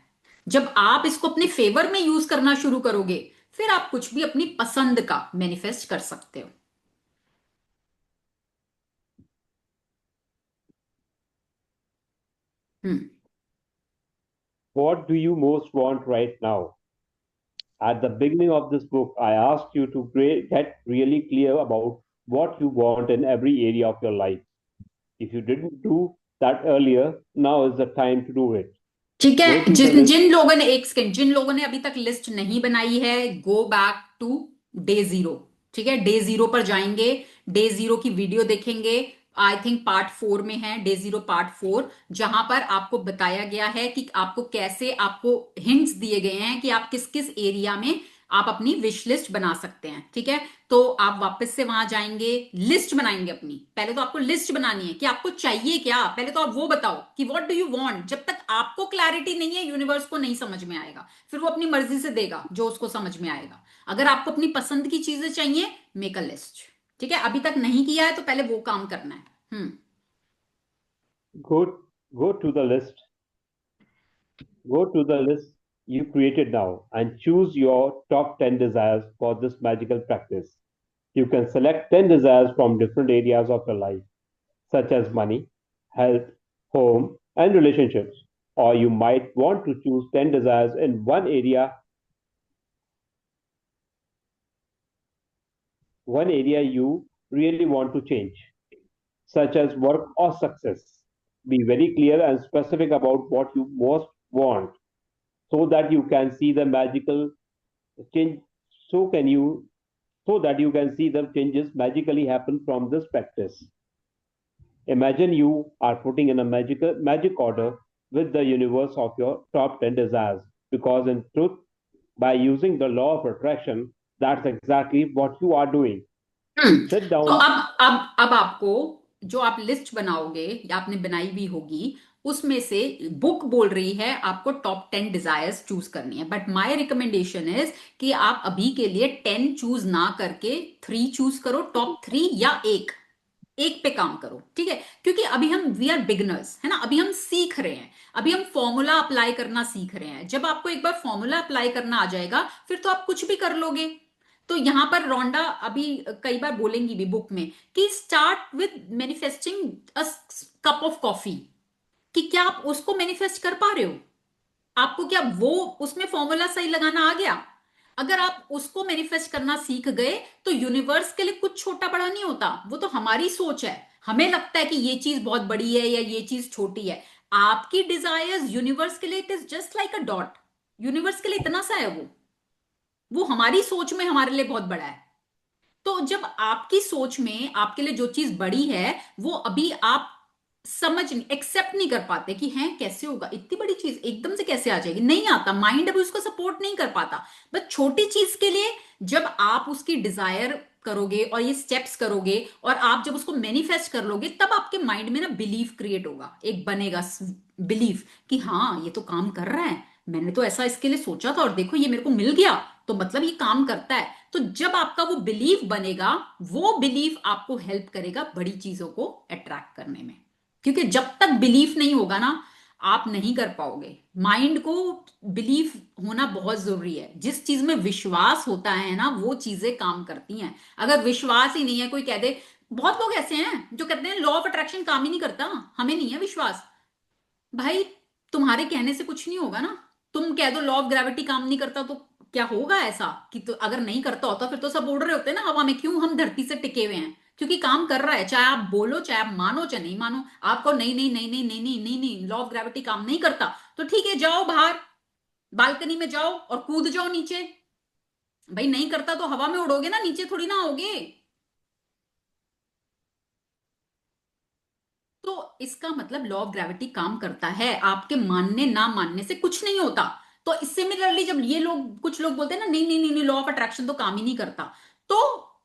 जब आप इसको अपने फेवर में यूज करना शुरू करोगे, फिर आप कुछ भी अपनी पसंद का मैनिफेस्ट कर सकते हो। हम्म। What do you most want right now? At the beginning of this book, I asked you to get really clear about what you want in every area of your life. If you didn't do that earlier, now is the time to do it. ठीक Go है। to the Jin list. जिन लोगों ने, एक second, जिन लोगों ने अभी तक list नहीं बनाई है, go back to day zero. ठीक है, डे जीरो पर जाएंगे, डे जीरो की वीडियो देखेंगे। आई थिंक पार्ट 4 में है, डे जीरो पार्ट 4, जहां पर आपको बताया गया है कि आपको कैसे, आपको हिंट्स दिए गए हैं कि आप किस किस एरिया में आप अपनी विश लिस्ट बना सकते हैं। ठीक है, तो आप वापस से वहां जाएंगे, लिस्ट बनाएंगे अपनी। पहले तो आपको लिस्ट बनानी है कि आपको चाहिए क्या। पहले तो आप वो बताओ कि व्हाट डू यू वांट। जब तक आपको क्लैरिटी नहीं है, यूनिवर्स को नहीं समझ में आएगा। फिर वो अपनी मर्जी से देगा जो उसको समझ में आएगा। अगर आपको अपनी पसंद की चीजें चाहिए, मेक अ लिस्ट। ठीक है, अभी तक नहीं किया है तो पहले वो काम करना है। Go to the list. Go to the list you created now and choose your top 10 desires for this magical practice. You can select 10 desires from different areas of your life, such as money, health, home, and relationships. Or you might want to choose 10 desires in one area you really want to change, such as work or success. Be very clear and specific about what you most want so that you can see the magical change so can you so that you can see the changes magically happen from this practice. Imagine you are putting in a magic order with the universe of your top 10 desires, because in truth, by using the law of attraction, that's exactly what you are doing. Sit तो down. अब आपको, जो आप list बनाओगे या आपने बनाई भी होगी, उसमें से बुक बोल रही है आपको टॉप 10 डिजायर्स चूज करनी है। बट माय रिकमेंडेशन इज कि आप अभी के लिए 10 चूज ना करके 3 चूज करो, टॉप 3 या एक, एक पे काम करो। ठीक है, क्योंकि अभी हम, वी आर बिगनर्स है ना, अभी हम सीख रहे हैं, अभी हम फॉर्मूला अप्लाई करना सीख रहे हैं। जब आपको एक बार फॉर्मूला अप्लाई करना आ जाएगा, फिर तो आप कुछ भी कर लोगे। तो यहां पर रोंडा अभी कई बार बोलेंगी भी बुक में कि start with manifesting a cup of coffee, कि क्या आप उसको मैनिफेस्ट कर पा रहे हो। आपको क्या वो, उसमें फॉर्मूला सही लगाना आ गया। अगर आप उसको मैनिफेस्ट करना सीख गए, तो यूनिवर्स के लिए कुछ छोटा बड़ा नहीं होता, वो तो हमारी सोच है। हमें लगता है कि ये चीज बहुत बड़ी है या ये चीज छोटी है। आपकी डिजायर्स यूनिवर्स के लिए it is just like a dot. Universe के लिए इतना सा है वो हमारी सोच में हमारे लिए बहुत बड़ा है। तो जब आपकी सोच में आपके लिए जो चीज बड़ी है, वो अभी आप समझ नहीं, एक्सेप्ट नहीं कर पाते कि हैं कैसे होगा, इतनी बड़ी चीज एकदम से कैसे आ जाएगी, नहीं आता, माइंड अभी उसको सपोर्ट नहीं कर पाता। बस छोटी चीज के लिए जब आप उसकी डिजायर करोगे और ये स्टेप्स करोगे और आप जब उसको मैनिफेस्ट कर लोगे, तब आपके माइंड में ना बिलीफ क्रिएट होगा, एक बनेगा बिलीफ कि हाँ ये तो काम कर रहा है, मैंने तो ऐसा इसके लिए सोचा था और देखो ये मेरे को मिल गया, तो मतलब ये काम करता है। तो जब आपका वो बिलीफ बनेगा, वो बिलीफ आपको हेल्प करेगा बड़ी चीजों को अट्रैक्ट करने में। क्योंकि जब तक बिलीफ नहीं होगा ना, आप नहीं कर पाओगे। माइंड को बिलीफ होना बहुत जरूरी है। जिस चीज में विश्वास होता है ना, वो चीजें काम करती हैं। अगर विश्वास ही नहीं है, कोई कह दे, बहुत लोग ऐसे हैं जो कहते हैं लॉ ऑफ अट्रैक्शन काम ही नहीं करता, हमें नहीं है विश्वास। भाई, तुम्हारे कहने से कुछ नहीं होगा ना। तुम कह दो लॉ ऑफ ग्रेविटी काम नहीं करता, तो क्या होगा ऐसा कि, तो अगर नहीं करता होता फिर तो सब उड़ रहे होते ना हवा में। क्यों हम धरती से टिके हुए हैं? क्योंकि काम कर रहा है। चाहे आप बोलो, चाहे आप मानो, चाहे नहीं मानो। आपको नहीं नहीं नहीं नहीं नहीं नहीं नहीं नहीं, लॉ ऑफ ग्रेविटी काम नहीं करता, तो ठीक है, जाओ बाहर, बालकनी में जाओ और कूद जाओ नीचे। भाई नहीं करता तो हवा में उड़ोगे ना, नीचे थोड़ी ना आओगे। तो इसका मतलब लॉ ऑफ ग्रेविटी काम करता है, आपके मानने ना मानने से कुछ नहीं होता। तो सिमिलरली जब ये लोग, कुछ लोग बोलते हैं ना, नहीं नहीं नहीं नहीं, लॉ ऑफ अट्रैक्शन तो काम ही नहीं करता, तो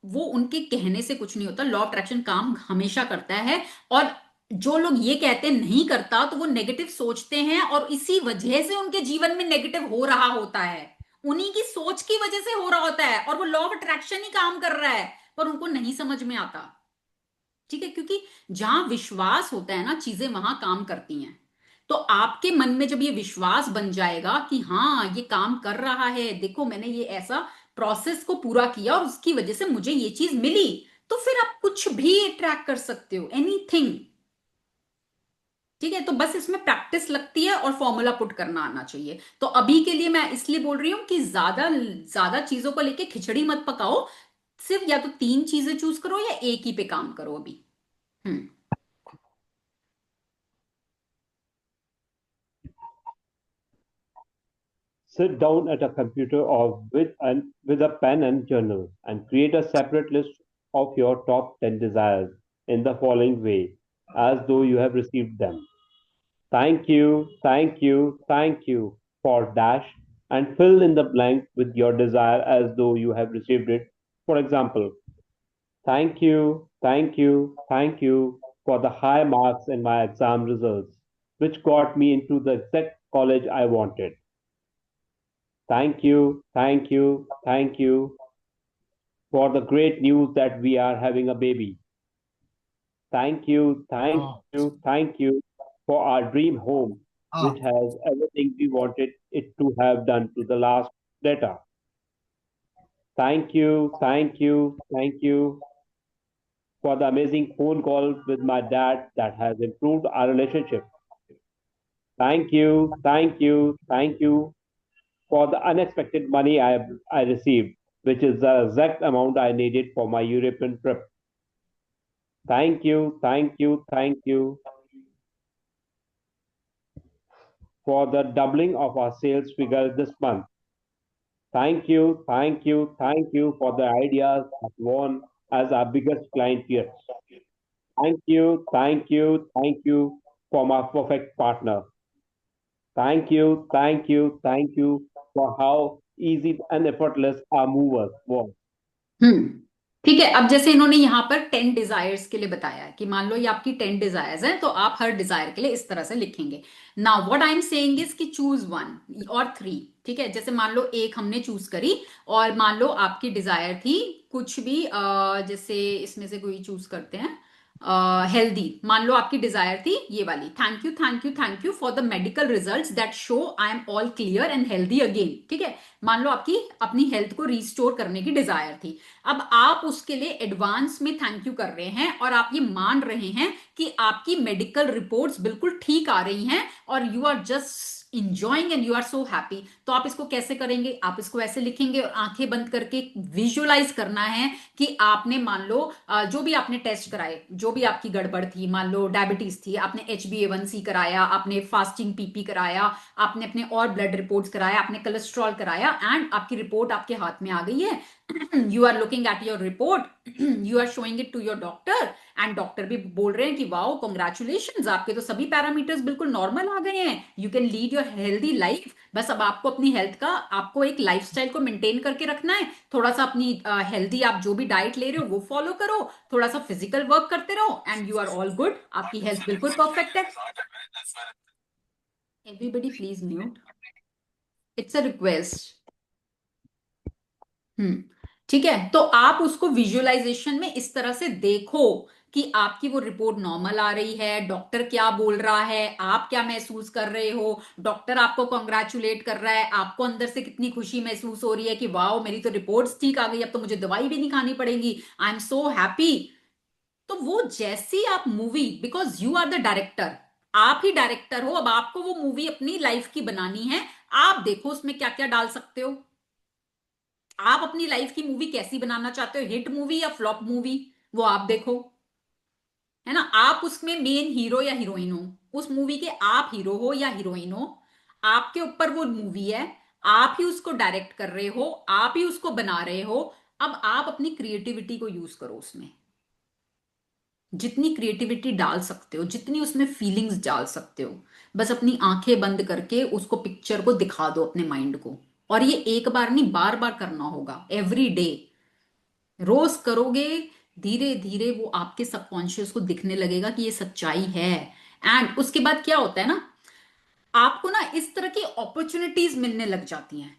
वो उनके कहने से कुछ नहीं होता, लॉ ऑफ अट्रैक्शन काम हमेशा करता है। और जो लोग ये कहते हैं नहीं करता, तो वो नेगेटिव सोचते हैं, और इसी वजह से उनके जीवन में नेगेटिव हो रहा होता है, उन्हीं की सोच की वजह से हो रहा होता है, और वो लॉ ऑफ अट्रैक्शन ही काम कर रहा है, पर उनको नहीं समझ में आता। ठीक है, क्योंकि जहां विश्वास होता है ना, चीजें वहां काम करती हैं। तो आपके मन में जब ये विश्वास बन जाएगा कि हाँ ये काम कर रहा है, देखो मैंने ये ऐसा प्रोसेस को पूरा किया और उसकी वजह से मुझे ये चीज मिली, तो फिर आप कुछ भी ट्रैक कर सकते हो, एनीथिंग। ठीक है, तो बस इसमें प्रैक्टिस लगती है और फॉर्मूला पुट करना आना चाहिए। तो अभी के लिए मैं इसलिए बोल रही हूं कि ज्यादा ज्यादा चीजों को लेके खिचड़ी मत पकाओ, सिर्फ या तो तीन चीजें चूज करो या एक ही पे काम करो अभी। हम्म। Sit down at a computer or with a pen and journal and create a separate list of your top 10 desires in the following way, as though you have received them. Thank you, thank you, thank you for dash, and fill in the blank with your desire as though you have received it. For example, thank you, thank you, thank you for the high marks in my exam results, which got me into the exact college I wanted. Thank you, thank you, thank you for the great news that we are having a baby. Thank you, thank हाँ you, thank you for our dream home, which हाँ has everything we wanted it to have done to the last letter. Thank you, thank you, thank you for the amazing phone call with my dad that has improved our relationship. Thank you, thank you, thank you for the unexpected money I received, which is the exact amount I needed for my European trip. Thank you, thank you, thank you for the doubling of our sales figure this month. Thank you, thank you, thank you for the ideas that won as our biggest client yet. Thank you for my perfect partner. Thank you for how easy and effortless our movers was. हम्म। ठीक है, अब जैसे इन्होंने यहाँ पर 10 desires के लिए बताया है कि मान लो ये आपकी 10 डिजायर्स हैं, तो आप हर डिजायर के लिए इस तरह से लिखेंगे। Now what I am saying is कि चूज वन और थ्री। ठीक है, जैसे मान लो एक हमने चूज करी, और मान लो आपकी डिजायर थी कुछ भी, जैसे इसमें से कोई चूज करते हैं, हेल्दी। मान लो आपकी डिजायर थी ये वाली, thank you thank you thank you for the medical results that show I am all clear and healthy again. ठीक है, मान लो आपकी अपनी हेल्थ को रिस्टोर करने की डिजायर थी। अब आप उसके लिए एडवांस में थैंक यू कर रहे हैं, और आप ये मान रहे हैं कि आपकी मेडिकल रिपोर्ट्स बिल्कुल ठीक आ रही हैं, और you are just enjoying and you are so happy. तो आप इसको कैसे करेंगे, आप इसको ऐसे लिखेंगे, और आंखें बंद करके विजुअलाइज करना है कि आपने मान लो जो भी आपने टेस्ट कराए, जो भी आपकी गड़बड़ थी, मान लो डायबिटीज थी, आपने HbA1c कराया, आपने फास्टिंग पीपी कराया, आपने अपने और ब्लड रिपोर्ट्स कराया, आपने कोलेस्ट्रॉल कराया, एंड आपकी रिपोर्ट आपके हाथ में आ गई है। You are looking at your report, you are showing it to your doctor, and doctor भी बोल रहे हैं कि वाओ कॉन्ग्रेचुलेशन, आपके तो सभी पैरामीटर्स बिल्कुल नॉर्मल आ गए हैं, you can lead your healthy life. बस अब आपको अपनी हेल्थ का, आपको एक लाइफस्टाइल को मेंटेन करके रखना है, थोड़ा सा अपनी हेल्दी, आप जो भी डाइट ले रहे हो वो फॉलो करो, थोड़ा सा फिजिकल वर्क करते रहो, and you are all good, आपकी हेल्थ बिल्कुल परफेक्ट है। Everybody please mute, it's a request. Hmm. ठीक है, तो आप उसको विजुअलाइजेशन में इस तरह से देखो कि आपकी वो रिपोर्ट नॉर्मल आ रही है, डॉक्टर क्या बोल रहा है, आप क्या महसूस कर रहे हो, डॉक्टर आपको कॉन्ग्रेचुलेट कर रहा है, आपको अंदर से कितनी खुशी महसूस हो रही है कि वाओ मेरी तो रिपोर्ट्स ठीक आ गई, अब तो मुझे दवाई भी नहीं खानी पड़ेगी, आई एम सो हैप्पी। तो वो जैसी आप movie, because you are the director, आप ही डायरेक्टर हो, अब आपको वो मूवी अपनी लाइफ की बनानी है। आप देखो उसमें क्या क्या डाल सकते हो, आप अपनी लाइफ की मूवी कैसी बनाना चाहते हो, हिट मूवी या फ्लॉप मूवी, वो आप देखो। है ना, आप उसमें मेन हीरो या हीरोइन हो, उस मूवी के आप हीरो हो या हीरोइन हो, आपके ऊपर वो मूवी है। आप ही उसको डायरेक्ट कर रहे हो, आप ही उसको बना रहे हो। अब आप अपनी क्रिएटिविटी को यूज करो उसमें, जितनी क्रिएटिविटी डाल सकते हो, जितनी उसमें फीलिंग्स डाल सकते हो। बस अपनी आंखें बंद करके उसको, पिक्चर को दिखा दो अपने माइंड को। और ये एक बार नहीं, बार बार करना होगा, एवरी डे, रोज करोगे। धीरे धीरे वो आपके सबकॉन्शियस को दिखने लगेगा कि ये सच्चाई है। एंड उसके बाद क्या होता है ना, आपको ना इस तरह की अपॉर्चुनिटीज मिलने लग जाती हैं।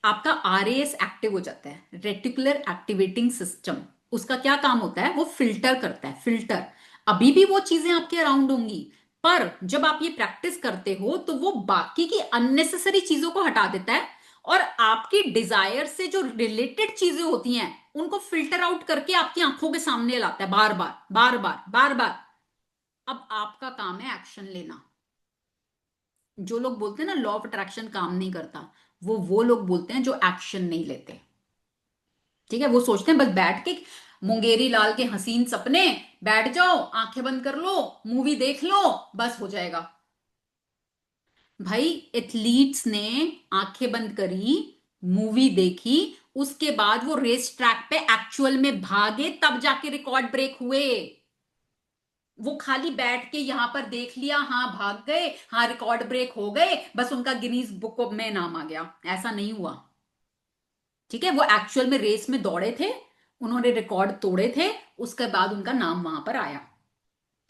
आपका आरएएस एक्टिव हो जाता है, रेटिकुलर एक्टिवेटिंग सिस्टम। उसका क्या काम होता है, वो फिल्टर करता है, फिल्टर। अभी भी वो चीजें आपके अराउंड होंगी, पर जब आप ये प्रैक्टिस करते हो तो वो बाकी की अननेसेसरी चीजों को हटा देता है, और आपकी डिजायर से जो रिलेटेड चीजें होती हैं उनको फिल्टर आउट करके आपकी आंखों के सामने लाता है, बार बार बार बार बार बार। अब आपका काम है एक्शन लेना। जो लोग बोलते हैं ना लॉ ऑफ अट्रैक्शन काम नहीं करता, वो लोग बोलते हैं जो एक्शन नहीं लेते। ठीक है, वो सोचते हैं बस बैठ के मुंगेरी लाल के हसीन सपने, बैठ जाओ, आंखें बंद कर लो, मूवी देख लो, बस हो जाएगा। भाई, एथलीट्स ने आंखें बंद करी, मूवी देखी, उसके बाद वो रेस ट्रैक पे एक्चुअल में भागे, तब जाके रिकॉर्ड ब्रेक हुए। वो खाली बैठ के यहां पर देख लिया, हाँ भाग गए, हाँ रिकॉर्ड ब्रेक हो गए, बस उनका गिनीज बुक में नाम आ गया, ऐसा नहीं हुआ। ठीक है, वो एक्चुअल में रेस में दौड़े थे, उन्होंने रिकॉर्ड तोड़े थे, उसके बाद उनका नाम वहां पर आया।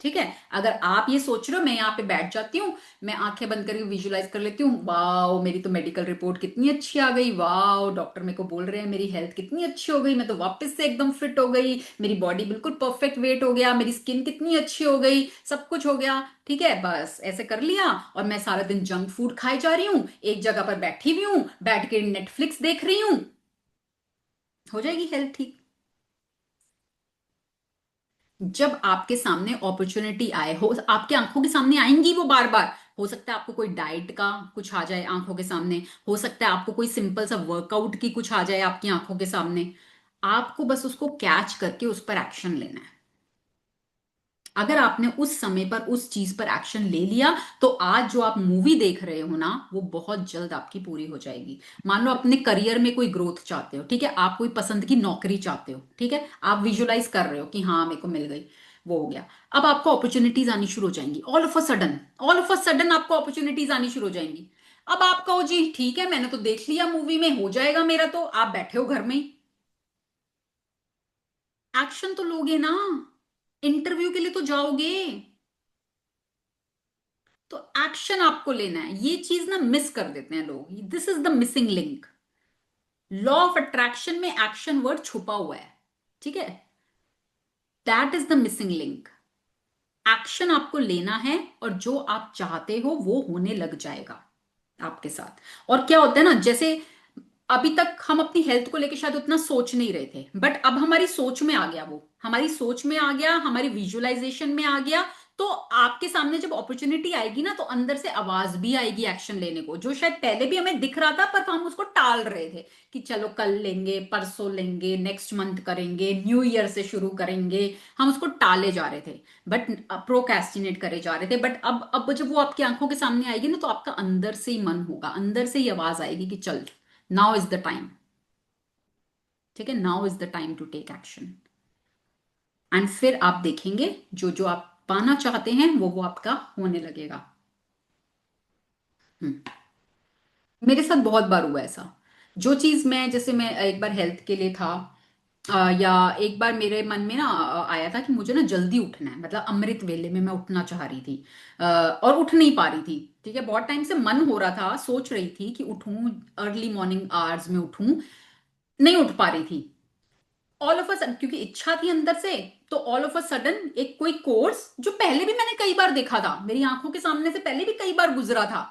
ठीक है, अगर आप ये सोच रहे हो मैं यहाँ पे बैठ जाती हूँ, मैं आंखें बंद करके विजुलाइज कर लेती हूँ, वाओ मेरी तो मेडिकल रिपोर्ट कितनी अच्छी आ गई, वाओ डॉक्टर मेरे को बोल रहे हैं मेरी हेल्थ कितनी अच्छी हो गई, मैं तो वापस से एकदम फिट हो गई, मेरी बॉडी बिल्कुल परफेक्ट वेट हो गया, मेरी स्किन कितनी अच्छी हो गई, सब कुछ हो गया। ठीक है, बस ऐसे कर लिया, और मैं सारा दिन जंक फूड खाई जा रही हूँ, एक जगह पर बैठी हुई हूँ, बैठ के नेटफ्लिक्स देख रही हूँ, हो जाएगी हेल्थ ठीक। जब आपके सामने अपॉर्चुनिटी आए हो, आपके आंखों के सामने आएंगी वो बार बार। हो सकता है आपको कोई डाइट का कुछ आ जाए आंखों के सामने, हो सकता है आपको कोई सिंपल सा वर्कआउट की कुछ आ जाए आपकी आंखों के सामने। आपको बस उसको कैच करके उस पर एक्शन लेना है। अगर आपने उस समय पर उस चीज पर एक्शन ले लिया, तो आज जो आप मूवी देख रहे हो ना, वो बहुत जल्द आपकी पूरी हो जाएगी। मान लो अपने करियर में कोई ग्रोथ चाहते हो, ठीक है, आप कोई पसंद की नौकरी चाहते हो, ठीक है, आप विजुलाइज कर रहे हो कि हाँ मेरे को मिल गई, वो हो गया। अब आपको अपॉर्चुनिटीज आनी शुरू हो जाएंगी, all of a sudden, all of a sudden आपको अपॉर्चुनिटीज आनी शुरू हो जाएंगी। अब आप कहो जी ठीक है, मैंने तो देख लिया मूवी में, हो जाएगा मेरा, तो आप बैठे हो घर में ही, एक्शन तो लोगे ना, इंटरव्यू के लिए तो जाओगे, तो एक्शन आपको लेना है। ये चीज ना मिस कर देते हैं लोग, this is the missing link. Law of attraction में एक्शन वर्ड छुपा हुआ है। ठीक है, that is the missing link. Action आपको लेना है, और जो आप चाहते हो वो होने लग जाएगा आपके साथ। और क्या होता है ना, जैसे अभी तक हम अपनी हेल्थ को लेकर शायद उतना सोच नहीं रहे थे, बट अब हमारी सोच में आ गया, वो हमारी सोच में आ गया, हमारी विजुअलाइजेशन में आ गया। तो आपके सामने जब अपॉर्चुनिटी आएगी ना, तो अंदर से आवाज भी आएगी एक्शन लेने को, जो शायद पहले भी हमें दिख रहा था पर हम उसको टाल रहे थे, कि चलो कल लेंगे, परसों लेंगे, नेक्स्ट मंथ करेंगे, न्यू ईयर से शुरू करेंगे, हम उसको टाले जा रहे थे, बट प्रोक्रेस्टिनेट करे जा रहे थे। बट अब जब वो आपकी आंखों के सामने आएगी ना, तो आपका अंदर से ही मन होगा, अंदर से ही आवाज आएगी कि चल, नाउ इज द टाइम। ठीक है, now is the time to take action. And फिर आप देखेंगे जो जो आप पाना चाहते हैं वो आपका होने लगेगा। हम्म। मेरे साथ बहुत बार हुआ ऐसा। जो चीज मैं, जैसे मैं एक बार हेल्थ के लिए था, या एक बार मेरे मन में ना आया था कि मुझे ना जल्दी उठना है, मतलब अमृत वेले में मैं उठना चाह रही थी, और उठ नहीं पा रही थी। ठीक है, बहुत टाइम से मन हो रहा था, सोच रही थी कि उठूं, अर्ली मॉर्निंग आवर्स में उठूं, नहीं उठ पा रही थी। ऑल ऑफ अ सडन, क्योंकि इच्छा थी अंदर से, तो ऑल ऑफ अ सडन एक कोई कोर्स जो पहले भी मैंने कई बार देखा था, मेरी आंखों के सामने से पहले भी कई बार गुजरा था,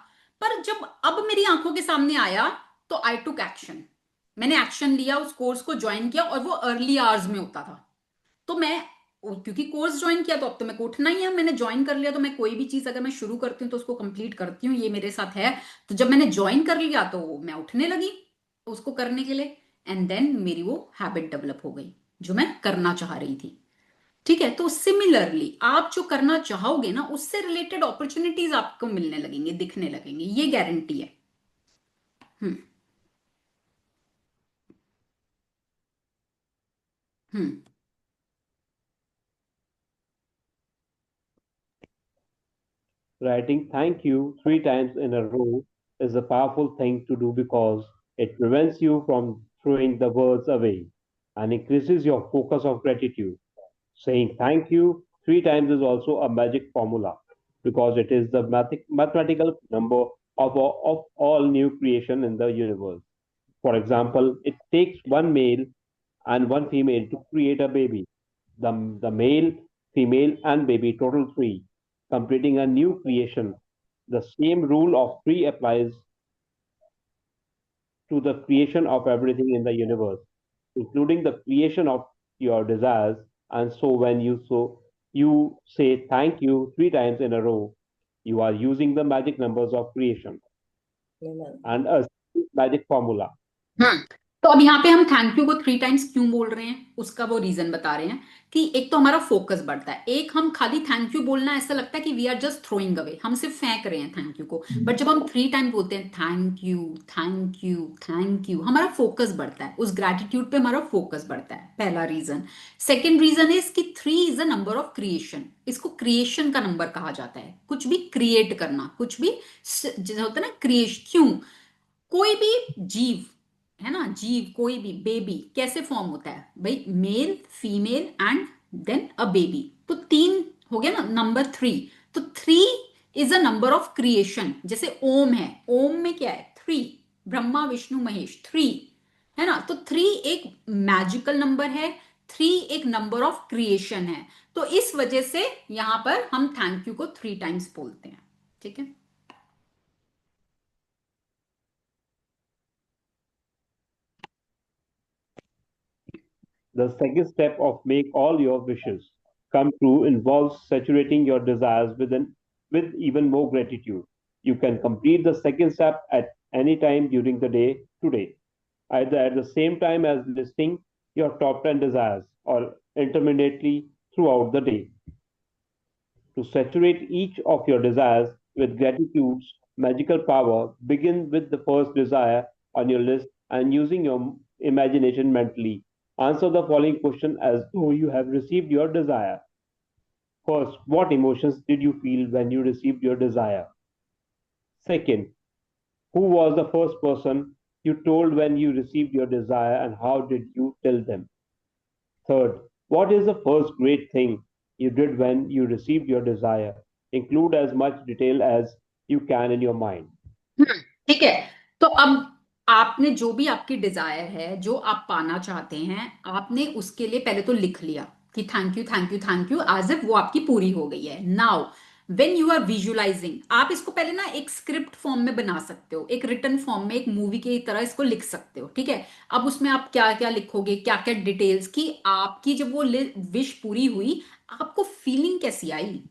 पर जब अब मेरी आंखों के सामने आया, तो आई टुक एक्शन। मैंने एक्शन लिया, उस कोर्स को ज्वाइन किया, और वो अर्ली आवर्स में होता था। तो मैं, क्योंकि कोर्स ज्वाइन किया तो अब तो मेरे को उठना ही है, मैंने ज्वाइन कर लिया, तो मैं कोई भी चीज अगर मैं शुरू करती हूँ तो उसको कंप्लीट करती हूँ, ये मेरे साथ है। तो जब मैंने ज्वाइन कर लिया तो मैं उठने लगी उसको करने के लिए, एंड देन मेरी वो हैबिट डेवलप हो गई जो मैं करना चाह रही थी। ठीक है, तो सिमिलरली आप जो करना चाहोगे ना, उससे रिलेटेड अपॉर्चुनिटीज आपको मिलने लगेंगे, दिखने लगेंगे, ये गारंटी है। हम्म। हम्म। Writing thank you 3 times in a row is a powerful thing to do because it prevents you from throwing the words away and increases your focus of gratitude. Saying thank you 3 times is also a magic formula because it is the mathematical number of all new creation in the universe. For example, it takes one male and one female to create a baby. The male, female, and baby total three, completing a new creation. The same rule of three applies to the creation of everything in the universe, including the creation of your desires. And so when you say thank you 3 times in a row, you are using the magic numbers of creation and a magic formula. हम्म। तो अब यहाँ पे हम thank you को 3 times क्यों बोल रहे हैं, उसका वो रीजन बता रहे हैं कि एक तो हमारा फोकस बढ़ता है। एक, हम खाली थैंक यू बोलना ऐसा लगता है कि we are just throwing away, हम सिर्फ फेंक रहे हैं थैंक यू को। बट जब हम 3 टाइम बोलते हैं thank you thank you thank you, हमारा फोकस बढ़ता है, उस ग्रेटिट्यूड पे हमारा फोकस बढ़ता है, पहला रीजन। सेकेंड रीजन इज कि 3 is a number of creation, इसको क्रिएशन का नंबर कहा जाता है। कुछ भी क्रिएट करना, कुछ भी जैसे होता है ना क्रिएशन, क्यों, कोई भी जीव है ना, जीव कोई भी, बेबी कैसे फॉर्म होता है भाई, male female and then a baby, तो 3 हो गया ना, नंबर 3। तो 3 is a number of creation. जैसे ओम है, ओम में क्या है, 3, ब्रह्मा विष्णु महेश 3, है ना। तो 3 एक मैजिकल नंबर है, 3 एक नंबर ऑफ क्रिएशन है। तो इस वजह से यहां पर हम थैंक यू को 3 टाइम्स बोलते हैं, ठीक है। The second step of make all your wishes come true involves saturating your desires with even more gratitude. You can complete the second step at any time during the day today, either at the same time as listing your top 10 desires or intermittently throughout the day. To saturate each of your desires with gratitude's magical power, begin with the first desire on your list and using your imagination mentally. Answer the following question as though you have received your desire. First, what emotions did you feel when you received your desire? Second, who was the first person you told when you received your desire and how did you tell them? Third, what is the first great thing you did when you received your desire? Include as much detail as you can in your mind. ठीक है। तो अब आपने जो भी आपकी Dzire है, जो आप पाना चाहते हैं, आपने उसके लिए पहले तो लिख लिया कि thank you thank you thank you, as if वो आपकी पूरी हो गई है। Now when you are visualising, आप इसको पहले ना एक स्क्रिप्ट फॉर्म में बना सकते हो, एक रिटन फॉर्म में, एक मूवी की तरह इसको लिख सकते हो, ठीक है। अब उसमें आप क्या क्या लिखोगे, क्या क्या डिटेल्स, कि आपकी जब वो विश पूरी हुई, आपको फीलिंग कैसी आई,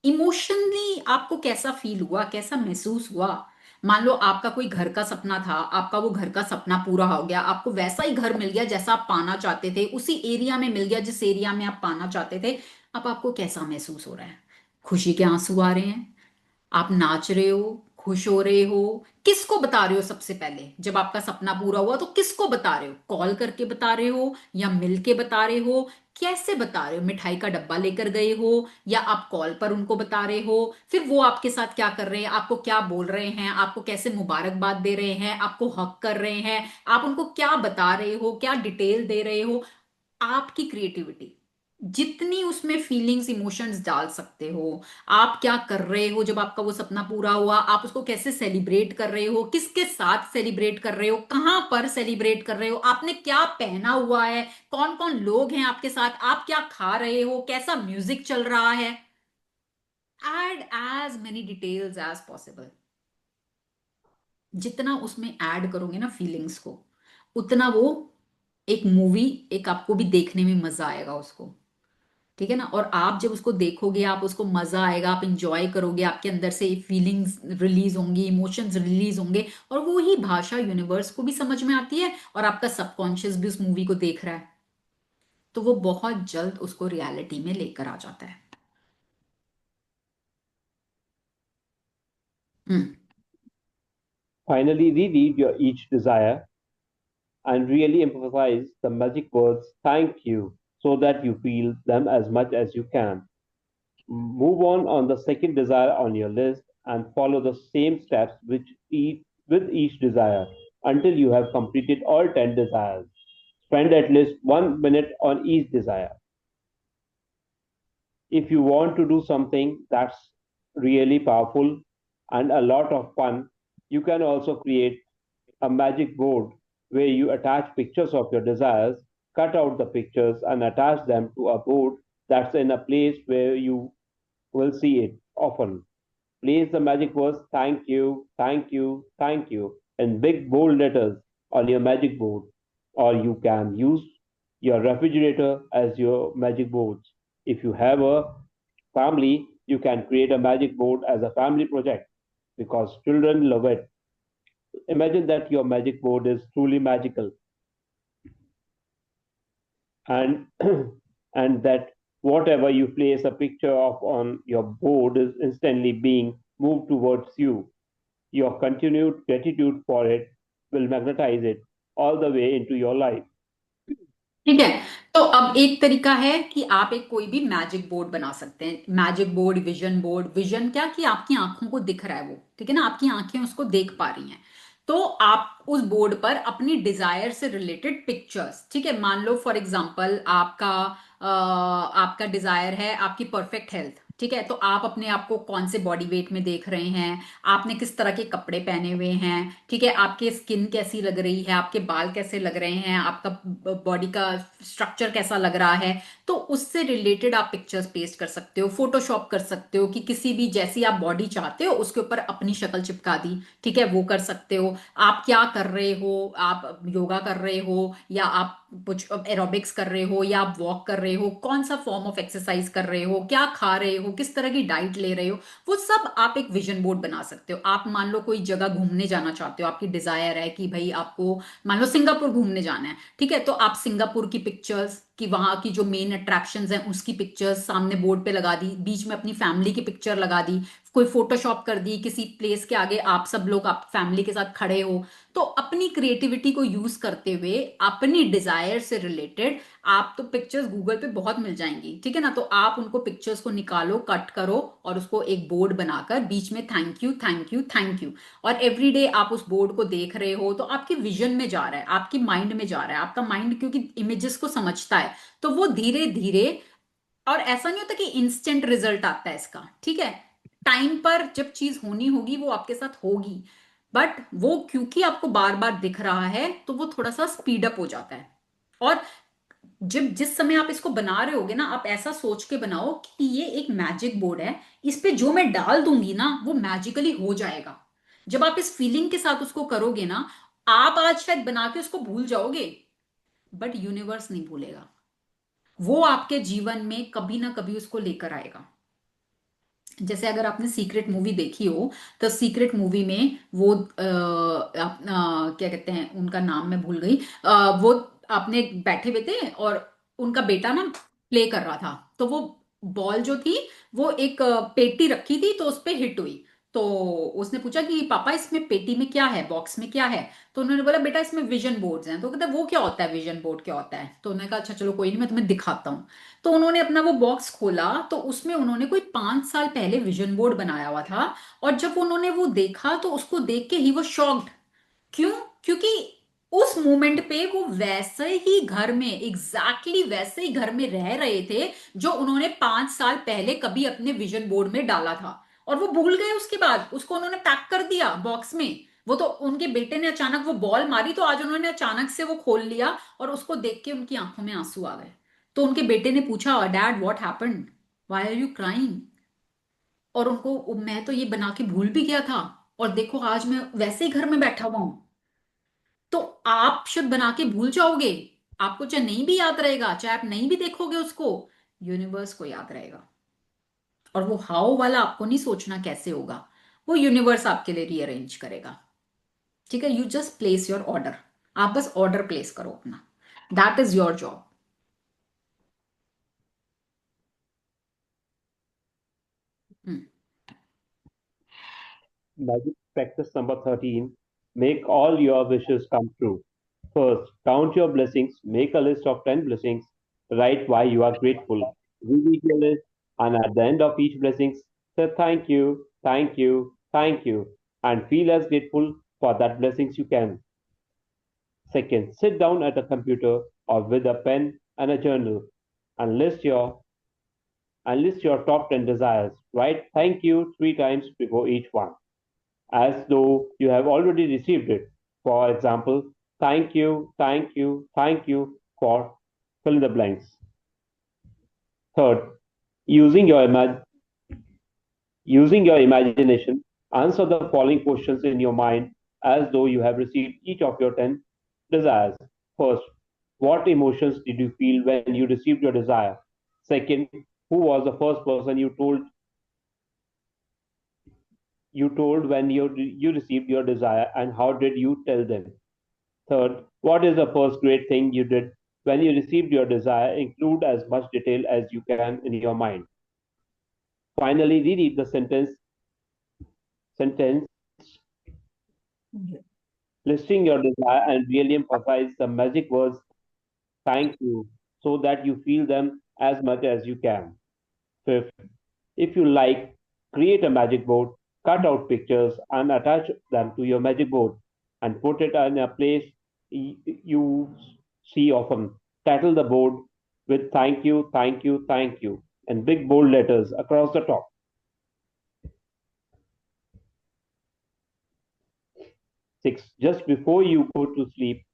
इमोशनली आपको कैसा फील हुआ, कैसा महसूस हुआ। मान लो आपका कोई घर का सपना था, आपका वो घर का सपना पूरा हो गया, आपको वैसा ही घर मिल गया जैसा आप पाना चाहते थे, उसी एरिया में मिल गया जिस एरिया में आप पाना चाहते थे। अब आपको कैसा महसूस हो रहा है, खुशी के आंसू आ रहे हैं, आप नाच रहे हो, खुश हो रहे हो, किसको बता रहे हो सबसे पहले, जब आपका सपना पूरा हुआ तो किसको बता रहे हो, कॉल करके बता रहे हो या मिल के बता रहे हो, कैसे बता रहे हो, मिठाई का डब्बा लेकर गए हो या आप कॉल पर उनको बता रहे हो, फिर वो आपके साथ क्या कर रहे हैं, आपको क्या बोल रहे हैं, आपको कैसे मुबारकबाद दे रहे हैं, आपको हक कर रहे हैं, आप उनको क्या बता रहे हो, क्या डिटेल दे रहे हो। आपकी क्रिएटिविटी, जितनी उसमें फीलिंग्स इमोशंस डाल सकते हो, आप क्या कर रहे हो जब आपका वो सपना पूरा हुआ, आप उसको कैसे सेलिब्रेट कर रहे हो, किसके साथ सेलिब्रेट कर रहे हो, कहां पर सेलिब्रेट कर रहे हो, आपने क्या पहना हुआ है, कौन कौन लोग हैं आपके साथ, आप क्या खा रहे हो, कैसा म्यूजिक चल रहा है। Add as many details as possible. जितना उसमें ऐड करोगे ना फीलिंग्स को, उतना वो एक मूवी, एक आपको भी देखने में मजा आएगा उसको, ठीक है ना। और आप जब उसको देखोगे, आप उसको मजा आएगा, आप इंजॉय करोगे, आपके अंदर से फीलिंग्स रिलीज होंगी, इमोशंस रिलीज होंगे, और वो ही भाषा यूनिवर्स को भी समझ में आती है और आपका सबकॉन्शियस भी उस मूवी को देख रहा है, तो वो बहुत जल्द उसको रियलिटी में लेकर आ जाता है। हम्म। Finally, reread your each desire and really emphasize the magic words thank you so that you feel them as much as you can. Move on the second desire on your list and follow the same steps with each desire until you have completed all 10 desires. Spend at least 1 minute on each desire. If you want to do something that's really powerful and a lot of fun, you can also create a magic board where you attach pictures of your desires, cut out the pictures, and attach them to a board that's in a place where you will see it often. Place the magic words thank you, thank you, thank you in big bold letters on your magic board, or you can use your refrigerator as your magic boards. If you have a family, you can create a magic board as a family project because children love it. Imagine that your magic board is truly magical and and that whatever you place a picture of on your board is instantly being moved towards you. Your continued gratitude for it will magnetize it all the way into your life. ठीक है। तो अब एक तरीका है कि आप एक कोई भी मैजिक बोर्ड बना सकते हैं। Magic board, vision board. Vision क्या कि आपकी आंखों को दिख रहा है वो, ठीक है ना, आपकी आंखें उसको देख पा रही हैं। तो आप उस बोर्ड पर अपनी डिजायर से रिलेटेड पिक्चर्स, ठीक है, मान लो फॉर एग्जांपल आपका डिजायर है आपकी परफेक्ट हेल्थ, ठीक है, तो आप अपने आप को कौन से बॉडी वेट में देख रहे हैं, आपने किस तरह के कपड़े पहने हुए हैं, ठीक है, आपकी स्किन कैसी लग रही है, आपके बाल कैसे लग रहे हैं, आपका बॉडी का स्ट्रक्चर कैसा लग रहा है। तो उससे रिलेटेड आप पिक्चर्स पेस्ट कर सकते हो, फोटोशॉप कर सकते हो कि किसी भी जैसी आप बॉडी चाहते हो उसके ऊपर अपनी शक्ल चिपका दी, ठीक है, वो कर सकते हो। आप क्या कर रहे हो, आप योगा कर रहे हो या आप कुछ एरोबिक्स कर रहे हो या आप वॉक कर रहे हो, कौन सा फॉर्म ऑफ एक्सरसाइज कर रहे हो, क्या खा रहे हो, किस तरह की डाइट ले रहे हो, वो सब आप एक विजन बोर्ड बना सकते हो। आप मान लो कोई जगह घूमने जाना चाहते हो, आपकी डिजायर है कि भाई आपको मान लो सिंगापुर घूमने जाना है, ठीक है, तो आप सिंगापुर की पिक्चर्स कि वहां की जो मेन अट्रैक्शंस हैं उसकी पिक्चर्स सामने बोर्ड पे लगा दी, बीच में अपनी फैमिली की पिक्चर लगा दी, कोई फोटोशॉप कर दी किसी प्लेस के आगे, आप सब लोग आप फैमिली के साथ खड़े हो। तो अपनी क्रिएटिविटी को यूज करते हुए अपनी डिजायर से रिलेटेड आप तो पिक्चर्स गूगल पे बहुत मिल जाएंगी, ठीक है ना, तो आप उनको पिक्चर्स को निकालो, कट करो और उसको एक बोर्ड बनाकर बीच में thank you thank you thank you, और एवरी डे आप उस बोर्ड को देख रहे हो तो आपके विजन में जा रहा है, आपकी माइंड में जा रहा है। आपका माइंड क्योंकि इमेजेस को समझता है तो वो धीरे धीरे, और ऐसा नहीं होता कि इंस्टेंट रिजल्ट आता है इसका, ठीक है, टाइम पर जब चीज होनी होगी वो आपके साथ होगी, बट वो क्योंकि आपको बार बार दिख रहा है तो वो थोड़ा सा स्पीड अप हो जाता है। और जब जिस समय आप इसको बना रहे होगे ना, आप ऐसा सोच के बनाओ कि ये एक मैजिक बोर्ड है, इस पे जो मैं डाल दूंगी ना वो मैजिकली हो जाएगा। जब आप इस फीलिंग के साथ उसको करोगे ना, आप आज शायद बना के उसको भूल जाओगे बट यूनिवर्स नहीं भूलेगा, वो आपके जीवन में कभी ना कभी उसको लेकर आएगा। जैसे अगर आपने सीक्रेट मूवी देखी हो तो सीक्रेट मूवी में वो क्या कहते हैं उनका नाम मैं भूल गई, वो आपने बैठे हुए थे और उनका बेटा ना प्ले कर रहा था, तो वो बॉल जो थी वो एक पेटी रखी थी तो उस पे हिट हुई। तो उसने पूछा कि पापा इसमें पेटी में क्या है, बॉक्स में क्या है, तो उन्होंने बोला बेटा इसमें विजन बोर्ड्स हैं। तो कहता है वो क्या होता है, विजन बोर्ड क्या होता है, तो उन्होंने कहा अच्छा चलो कोई नहीं मैं तुम्हें दिखाता हूँ। तो उन्होंने अपना वो बॉक्स खोला तो उसमें उन्होंने कोई 5 साल पहले विजन बोर्ड बनाया हुआ था, और जब उन्होंने वो देखा तो उसको देख के ही वो शॉक्ड। क्यों? क्योंकि उस मोमेंट पे वो वैसे ही घर में, एग्जैक्टली वैसे ही घर में रह रहे थे जो उन्होंने 5 साल पहले कभी अपने विजन बोर्ड में डाला था, और वो भूल गए। उसके बाद उसको उन्होंने पैक कर दिया बॉक्स में। वो तो उनके बेटे ने अचानक वो बॉल मारी तो आज उन्होंने अचानक से वो खोल लिया, और उसको देख के उनकी आंखों में आंसू आ गए। तो उनके बेटे ने पूछा dad what happened, why are you crying, और उनको मैं तो ये बना के भूल भी गया था और देखो आज मैं वैसे ही घर में बैठा हुआ हूं। तो आप शुद्ध बना के भूल जाओगे, आपको चाहे नहीं भी याद रहेगा, चाहे आप नहीं भी देखोगे उसको, यूनिवर्स को याद रहेगा। और वो हाउ वाला आपको नहीं सोचना कैसे होगा, वो यूनिवर्स आपके लिए रीअरेंज करेगा, ठीक है। You just place your order, आप बस ऑर्डर प्लेस करो अपना, that is your job. Magic practice number 13, make all your wishes come true. First, count your blessings, make a list of 10 blessings, write why you are grateful. Read your list, and at the end of each blessing, say thank you, thank you, thank you, and feel as grateful for that blessings you can. Second, sit down at a computer or with a pen and a journal and list your top 10 desires. Write thank you 3 times before each one, as though you have already received it. For example, thank you for fill in the blanks. Third, using your imagination, answer the following questions in your mind as though you have received each of your 10 desires. First, what emotions did you feel when you received your desire? Second, who was the first person you told when you received your desire, and how did you tell them? Third, what is the first great thing you did when you received your desire? Include as much detail as you can in your mind. Finally, reread the sentence listing your desire and really emphasize the magic words thank you so that you feel them as much as you can. Fifth, if you like, create a magic board, cut out pictures and attach them to your magic board and put it in a place you see often. Title the board with thank you, thank you, thank you in big bold letters across the top. Six, just before you go to sleep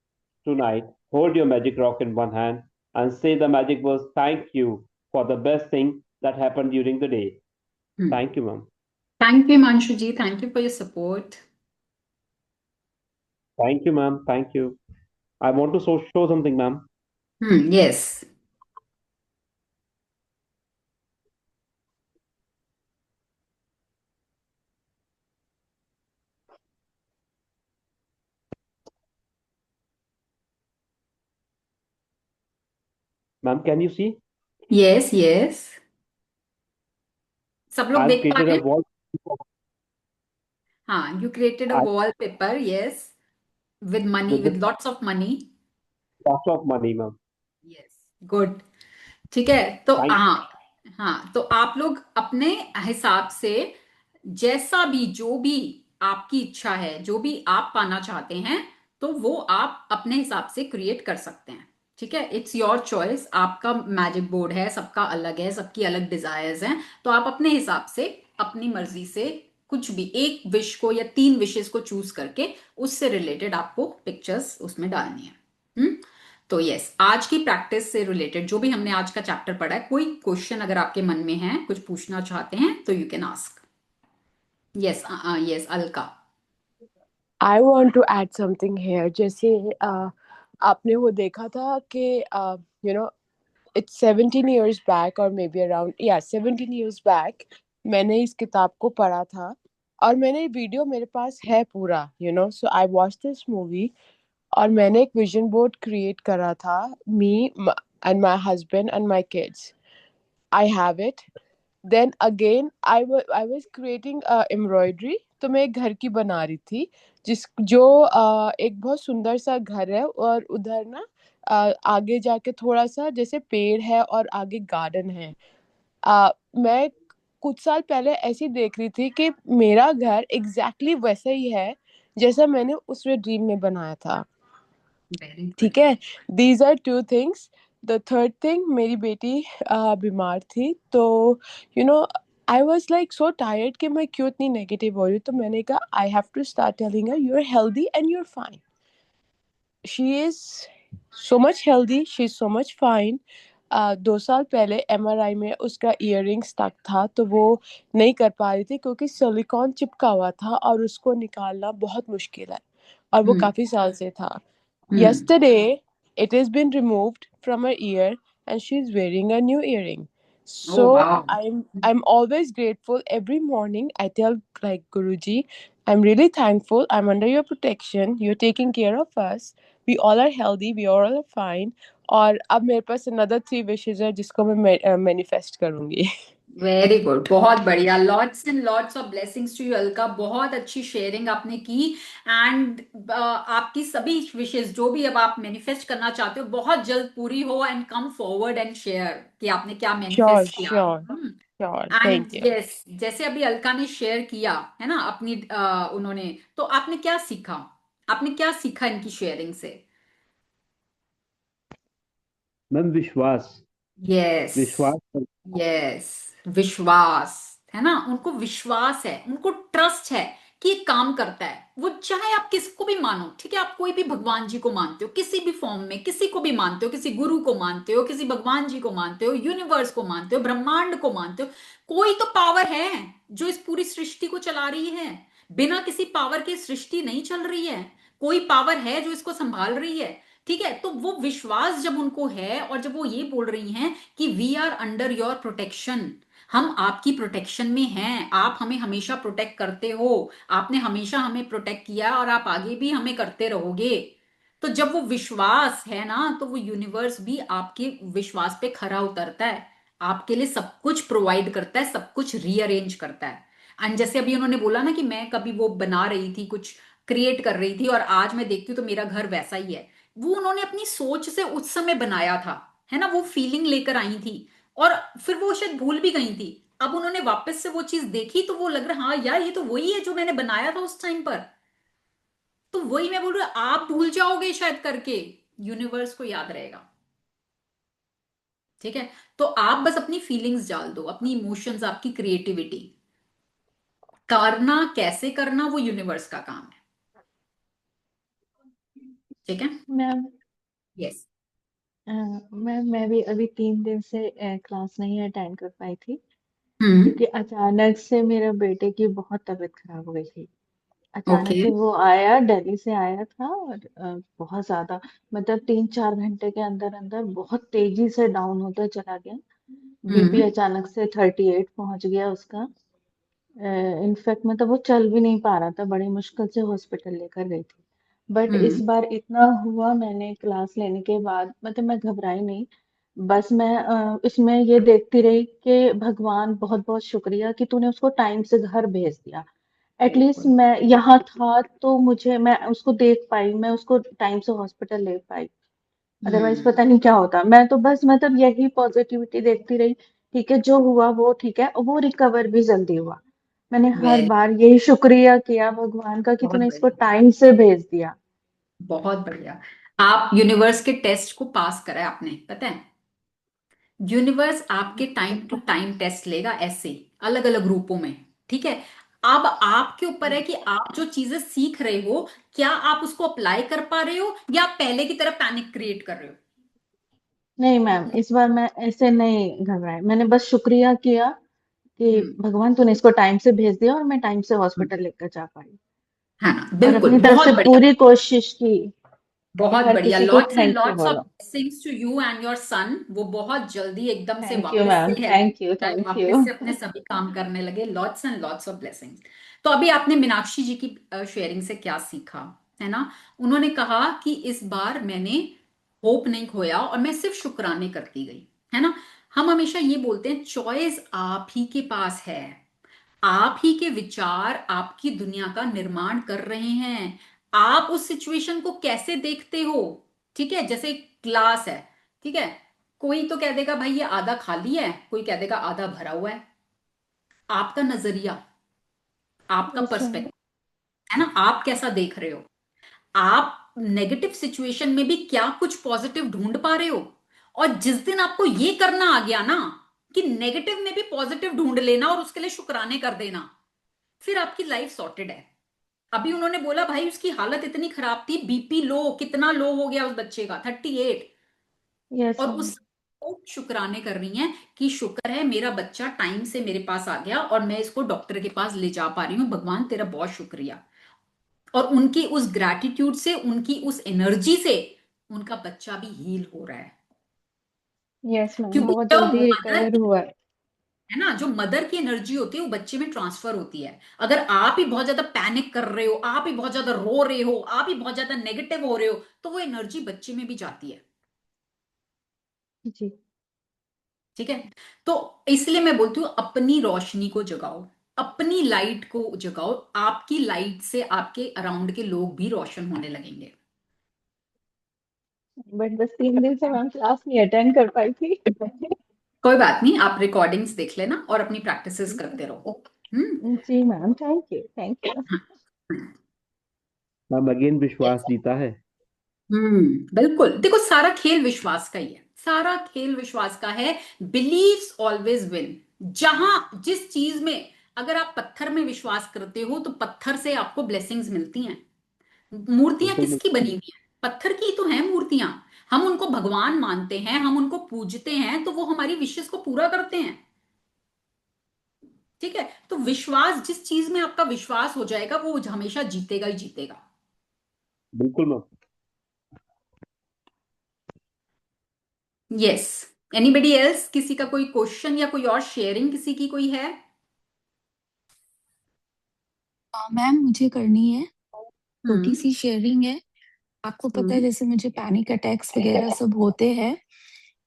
tonight, hold your magic rock in one hand and say the magic words thank you for the best thing that happened during the day. Hmm. Thank you, ma'am. Thank you, Manshu ji. Thank you for your support. Thank you, ma'am. Thank you. I want to show something, ma'am. Yes. Ma'am, can you see? Yes, yes. सब लोग I've देख पा created रहे a हैं? wall. हाँ, you created a I wallpaper, yes, with money, with with the lots of money. lots of money, ma'am. Yes, good. ठीक है, तो Thank हाँ, हाँ, तो आप लोग अपने हिसाब से जैसा भी, जो भी आपकी इच्छा है, जो भी आप पाना चाहते हैं, तो वो आप अपने हिसाब से क्रिएट कर सकते हैं। ठीक है, इट्स योर चॉइस। आपका मैजिक बोर्ड है, सबका अलग है, सबकी अलग डिजायर्स हैं, तो आप अपने हिसाब से अपनी मर्जी से कुछ भी एक विश को या 3 विशेस को चूज करके उससे रिलेटेड आपको पिक्चर्स उसमें डालनी है। तो यस, आज की प्रैक्टिस से रिलेटेड जो भी हमने आज का चैप्टर पढ़ा है, कोई क्वेश्चन अगर आपके मन में है, कुछ पूछना चाहते हैं, तो you can ask. Yes, yes, Alka. I want to add something here. जैसे आपने वो देखा था कि you know it's 17 years back और maybe around 17 years back मैंने इस किताब को पढ़ा था और मैंने वीडियो मेरे पास है पूरा so I watch this movie और मैंने एक विजन बोर्ड क्रिएट करा था me and my husband and my kids I have it then again I was creating embroidery तो मैं एक घर की बना रही थी जिस जो एक बहुत सुंदर सा घर है और उधर ना आगे जाके थोड़ा सा जैसे पेड़ है और आगे गार्डन है। मैं कुछ साल पहले ऐसी देख रही थी कि मेरा घर एग्जैक्टली वैसा ही है जैसा मैंने उसमें ड्रीम में बनाया था। Very good. ठीक है, these are two things. The third thing, मेरी बेटी बीमार थी तो no I was like so tired कि मैं क्यों इतनी नेगेटिव हो रही हूँ, तो मैंने कहा I have to start telling her you are healthy and you are fine. She is so much healthy, she is so much fine. 2 साल पहले एमआरआई में उसका ईयररिंग स्टक था तो वो नहीं कर पा रही थी क्योंकि सिलिकॉन चिपका हुआ था और उसको निकालना बहुत मुश्किल है और वो हम्म। काफी साल से था। हम्म। Yesterday, it has been removed from her ear and she's wearing a new earring. O So वाह। I'm always grateful. Every morning I tell like Guruji, I'm really thankful. I'm under your protection. You're taking care of us. We all are healthy. We all are fine. और अब मेरे पास another 3 wishes है जिसको मैं manifest करूँगी। Very good, बहुत बढ़िया। Lots and lots of blessings to you Alka, बहुत अच्छी शेयरिंग आपने की। एंड आपकी सभी विशेष जो भी अब आप मैनिफेस्ट करना चाहते हो बहुत जल्द पूरी हो, and come forward and share कि आपने क्या श्योर मैनिफेस्ट किया। Sure sure, and thank you. Yes, जैसे अभी अलका ने शेयर किया है ना अपनी उन्होंने, तो आपने क्या सीखा? आपने क्या सीखा इनकी शेयरिंग से? मैम, विश्वास। यस, विश्वास यस, विश्वास है ना, उनको विश्वास है, उनको ट्रस्ट है कि ये काम करता है। वो चाहे आप किसको भी मानो, ठीक है, आप कोई भी भगवान जी को मानते हो किसी भी फॉर्म में, किसी को भी मानते हो, किसी गुरु को मानते हो, किसी भगवान जी को मानते हो, यूनिवर्स को मानते हो, ब्रह्मांड को मानते हो, कोई तो पावर है जो इस पूरी सृष्टि को चला रही है। बिना किसी पावर के सृष्टि नहीं चल रही है, कोई पावर है जो इसको संभाल रही है। ठीक है, तो वो विश्वास जब उनको है और जब वो ये बोल रही हैं कि we are under your protection, हम आपकी प्रोटेक्शन में हैं, आप हमें हमेशा प्रोटेक्ट करते हो, आपने हमेशा हमें प्रोटेक्ट किया और आप आगे भी हमें करते रहोगे। तो जब वो विश्वास है ना, तो वो यूनिवर्स भी आपके विश्वास पे खरा उतरता है, आपके लिए सब कुछ प्रोवाइड करता है, सब कुछ रीअरेंज करता है। एंड जैसे अभी उन्होंने बोला ना कि मैं कभी वो बना रही थी, कुछ क्रिएट कर रही थी और आज मैं देखती हूँ तो मेरा घर वैसा ही है, वो उन्होंने अपनी सोच से उस समय बनाया था, है ना, वो फीलिंग लेकर आई थी और फिर वो शायद भूल भी गई थी। अब उन्होंने वापस से वो चीज देखी तो वो लग रहा, हाँ यार ये तो वही है जो मैंने बनाया था उस टाइम पर। तो वही मैं बोल रही हूँ, आप भूल जाओगे शायद करके, यूनिवर्स को याद रहेगा। ठीक है, तो आप बस अपनी फीलिंग्स डाल दो, अपनी इमोशंस, आपकी क्रिएटिविटी, करना कैसे करना वो यूनिवर्स का काम है। ठीक है। Ma'am, yes. मैं भी अभी 3 दिन से क्लास नहीं अटेंड कर पाई थी, हम्म। क्योंकि अचानक से मेरे बेटे की बहुत तबीयत खराब हो गई थी। अचानक ओके। से वो आया, दिल्ली से आया था, और बहुत ज्यादा, मतलब 3-4 घंटे के अंदर अंदर बहुत तेजी से डाउन होता चला गया। बीपी हम्म। अचानक से 38 पहुंच गया उसका। इनफैक्ट मतलब वो चल भी नहीं पा रहा था, बड़ी मुश्किल से हॉस्पिटल लेकर गई थी। बट इस हम्म। बार इतना हुआ, मैंने क्लास लेने के बाद मतलब मैं घबराई नहीं। बस मैं इसमें ये देखती रही कि भगवान बहुत बहुत शुक्रिया कि तूने उसको टाइम से घर भेज दिया। एटलीस्ट बिल्कुल। मैं यहाँ था तो मुझे, मैं उसको देख पाई, मैं उसको टाइम से हॉस्पिटल ले पाई। अदरवाइज हम्म। पता नहीं क्या होता। मैं तो बस मतलब यही पॉजिटिविटी देखती रही। ठीक है, जो हुआ वो ठीक है, वो रिकवर भी जल्दी हुआ। मैंने हर वेरी, बार यही शुक्रिया किया भगवान का कि बहुत तूने इसको बढ़िया, टाइम से भेज दिया। बहुत बढ़िया। आप यूनिवर्स के टेस्ट को पास करा है आपने, पता है। यूनिवर्स आपके टाइम टू टाइम टेस्ट लेगा, ऐसे अलग अलग रूपों में। ठीक है, अब आपके ऊपर है कि आप जो चीजें सीख रहे हो, क्या आप उसको अप्लाई कर पा रहे हो या आप पहले की तरह पैनिक क्रिएट कर रहे हो। नहीं मैम, इस बार मैं ऐसे नहीं घबराई, मैंने बस शुक्रिया किया कि हम्म। भगवान तूने इसको टाइम से भेज दिया, और मैं टाइम से हम्म। हॉस्पिटल लेकर जा पाई। है ना, और बिल्कुल, अपनी तरफ से बहुत बढ़िया। पूरी कोशिश की कि बहुत हर बढ़िया, किसी को lots and thank you lots of बोलो। Blessings to you and your son. वो बहुत जल्दी एकदम से थैंक यू वापस मैम, से thank you, health, thank you. वापस से अपने सभी काम करने लगे। Lots and lots of blessings. तो अभी आपने मीनाक्षी जी की शेयरिंग से क्या सीखा, है ना। उन्होंने कहा कि इस बार मैंने होप नहीं खोया और मैं सिर्फ शुक्राने करती गई, है ना। हम हमेशा ये बोलते हैं चॉइस आप ही के पास है, आप ही के विचार आपकी दुनिया का निर्माण कर रहे हैं। आप उस सिचुएशन को कैसे देखते हो। ठीक है, जैसे ग्लास है, ठीक है, कोई तो कह देगा भाई ये आधा खाली है, कोई कह देगा आधा भरा हुआ है। आपका नजरिया, आपका यस मैम। पर्सपेक्टिव, है ना, आप कैसा देख रहे हो। आप नेगेटिव सिचुएशन में भी क्या कुछ पॉजिटिव ढूंढ पा रहे हो। और जिस दिन आपको ये करना आ गया ना कि नेगेटिव में भी पॉजिटिव ढूंढ लेना और उसके लिए शुक्राने कर देना, फिर आपकी लाइफ सॉर्टेड है। अभी उन्होंने बोला भाई उसकी हालत इतनी खराब थी, बीपी लो, कितना लो हो गया उस बच्चे का, 38। यस और मैम। उस को शुक्राने कर रही हैं कि शुक्र है मेरा बच्चा टाइम से मेरे पास आ गया और मैं इसको डॉक्टर के पास ले जा पा रही हूँ, भगवान तेरा बहुत शुक्रिया। और उनकी उस ग्रैटिट्यूड से, उनकी उस एनर्जी से उनका बच्चा भी हील हो रहा है। यस मैम, क्योंकि बहुत जब जल्दी मदर, रिकवर हुआ है। है ना, जो मदर की एनर्जी होती है वो बच्चे में ट्रांसफर होती है। अगर आप ही बहुत ज्यादा पैनिक कर रहे हो, आप ही बहुत ज्यादा रो रहे हो, आप ही बहुत ज्यादा नेगेटिव हो रहे हो, तो वो एनर्जी बच्चे में भी जाती है। जी। ठीक है। तो इसलिए मैं बोलती हूँ अपनी रोशनी को जगाओ, अपनी लाइट को जगाओ। आपकी लाइट से आपके अराउंड के लोग भी रोशन होने लगेंगे। बट बस 3 दिन से मैम क्लास नहीं अटेंड कर पाई थी। कोई बात नहीं, आप रिकॉर्डिंग्स देख लेना और अपनी प्रैक्टिसेस करते रहो। हम्म। जी ma'am, thank you thank you. Ma'am again विश्वास जीता है। बिल्कुल, देखो सारा खेल विश्वास का ही है, सारा खेल विश्वास का है। Believes always win. जहां जिस चीज में, अगर आप पत्थर में विश्वास करते हो तो पत्थर से आपको ब्लेसिंग्स मिलती हैं। मूर्तियां बिल्कुल किसकी बनी हुई हैं? पत्थर की तो हैं मूर्तियां। हम उनको भगवान मानते हैं, हम उनको पूजते हैं, तो वो हमारी विशेष को पूरा करते हैं। ठीक है। तो विश्वास, जिस चीज में आपका विश्वास हो जाएगा वो हमेशा जीतेगा ही जीतेगा। बिल्कुल मैम। यस। एनीबडी एल्स, किसी का कोई क्वेश्चन या कोई और शेयरिंग किसी की कोई है? मैम मुझे करनी है, छोटी हम्म। सी शेयरिंग है। आपको पता है हम्म। जैसे मुझे पैनिक अटैक्स वगैरह सब होते हैं,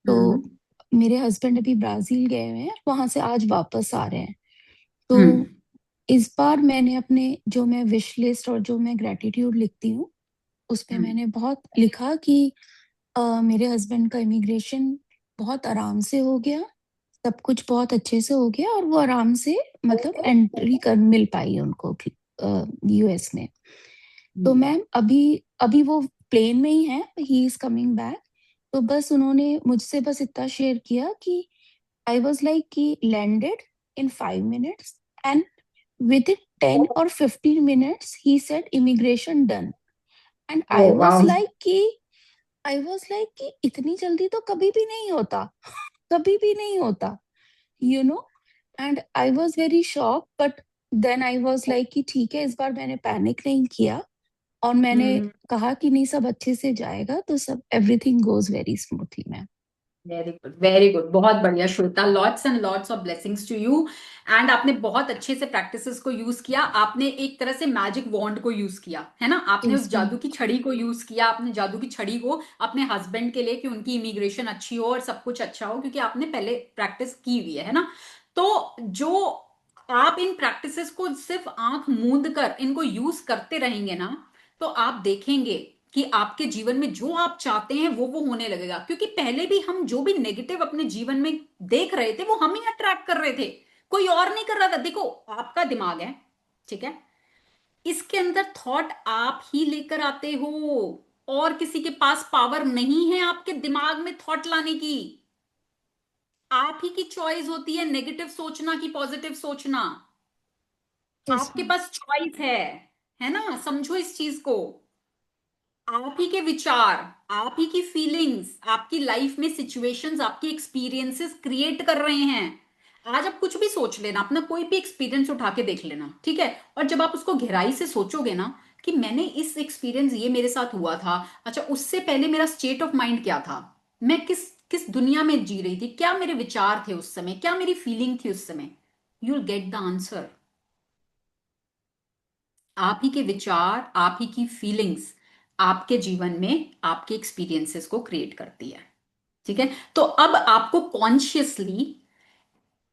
तो हम्म। मेरे हस्बैंड अभी ब्राजील गए हुए हैं, वहां से आज वापस आ रहे हैं। तो हम्म। इस बार मैंने अपने जो मैं विश लिस्ट और जो मैं ग्रेटिट्यूड लिखती हूँ उस पे हम्म। मैंने बहुत लिखा कि मेरे हस्बैंड का इमिग्रेशन बहुत आराम से हो गया, सब कुछ बहुत अच्छे से हो गया और वो आराम से मतलब एंट्री कर मिल पाई उनको यूएस में। तो हम्म। मैम अभी अभी वो प्लेन में ही है, ही इज कमिंग बैक। तो बस उन्होंने मुझसे बस इतना शेयर किया कि आई वॉज लाइक कि landed in 5 minutes and within 10 or 15 minutes ही said immigration done. And oh वाह। आई वॉज लाइक कि इतनी जल्दी तो कभी भी नहीं होता, कभी भी नहीं होता, you know. And I was very shock, but then I was like कि ठीक है, इस बार मैंने पैनिक नहीं किया और मैंने हम्म। कहा कि नहीं सब अच्छे से जाएगा, तो सब everything goes very smoothly ma'am. Very good, very good, बहुत बढ़िया Shweta. Lots and lots of blessings to you. And आपने बहुत अच्छे से प्रैक्टिसेस को यूज किया, आपने एक तरह से मैजिक वॉन्ड को यूज किया है ना, आपने उस यस मैम। जादू की छड़ी को यूज किया, आपने जादू की छड़ी को अपने हस्बैंड के लिए कि उनकी इमिग्रेशन अच्छी हो और सब कुछ अच्छा हो, क्योंकि आपने पहले प्रैक्टिस की हुई है ना। तो जो आप इन प्रैक्टिसेस को सिर्फ आंख मूंद कर इनको यूज करते रहेंगे ना, तो आप देखेंगे कि आपके जीवन में जो आप चाहते हैं वो होने लगेगा। क्योंकि पहले भी हम जो भी नेगेटिव अपने जीवन में देख रहे थे वो हम ही अट्रैक्ट कर रहे थे, कोई और नहीं कर रहा था। देखो, आपका दिमाग है, ठीक है, इसके अंदर थॉट आप ही लेकर आते हो, और किसी के पास पावर नहीं है आपके दिमाग में थॉट लाने की। आप ही की चॉइस होती है नेगेटिव सोचना कि पॉजिटिव सोचना। यस आपके मैम। पास चॉइस है ना, समझो इस चीज को। आप ही के विचार, आप ही की फीलिंग्स आपकी लाइफ में सिचुएशंस, आपकी एक्सपीरियंसेस क्रिएट कर रहे हैं। आज आप कुछ भी सोच लेना, अपना कोई भी एक्सपीरियंस उठा के देख लेना, ठीक है, और जब आप उसको गहराई से सोचोगे ना कि मैंने इस एक्सपीरियंस, ये मेरे साथ हुआ था, अच्छा उससे पहले मेरा स्टेट ऑफ माइंड क्या था, मैं किस किस दुनिया में जी रही थी, क्या मेरे विचार थे उस समय, क्या मेरी फीलिंग थी उस समय, you will get the answer. आप ही के विचार, आप ही की फीलिंग्स आपके जीवन में आपके एक्सपीरियंसेस को क्रिएट करती है। ठीक है। तो अब आपको कॉन्शियसली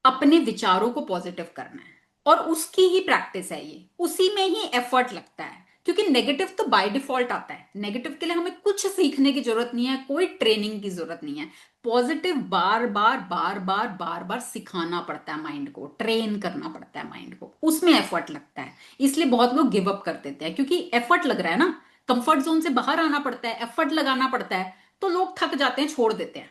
अपने विचारों को पॉजिटिव करना है, और उसकी ही प्रैक्टिस है ये, उसी में ही एफर्ट लगता है। क्योंकि नेगेटिव तो बाय डिफॉल्ट आता है, नेगेटिव के लिए हमें कुछ सीखने की जरूरत नहीं है, कोई ट्रेनिंग की जरूरत नहीं है। पॉजिटिव बार बार बार बार बार बार सिखाना पड़ता है माइंड को, ट्रेन करना पड़ता है माइंड को, उसमें एफर्ट लगता है। इसलिए बहुत लोग गिव अप कर देते हैं, क्योंकि एफर्ट लग रहा है ना, कंफर्ट जोन से बाहर आना पड़ता है, एफर्ट लगाना पड़ता है, तो लोग थक जाते हैं, छोड़ देते हैं।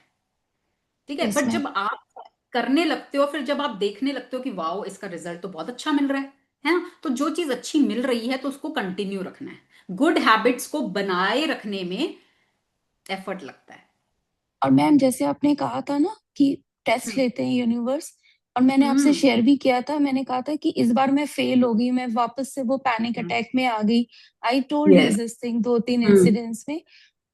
ठीक है। Yes but ma'am. जब आप करने लगते हो, फिर जब आप देखने लगते हो कि वाओ इसका रिजल्ट तो बहुत अच्छा मिल रहा है ना, तो जो चीज अच्छी मिल रही है तो उसको कंटिन्यू रखना है। गुड हैबिट्स को बनाए रखने में एफर्ट लगता है। और मैम जैसे आपने कहा था ना कि टेस्ट हम्म। लेते हैं यूनिवर्स, और मैंने आपसे हम्म। शेयर भी किया था, मैंने कहा था कि इस बार मैं फेल हो गई, मैं वापस से वो पैनिक अटैक में आ गई। I told you yes. This thing 2-3 hmm. Incidents में।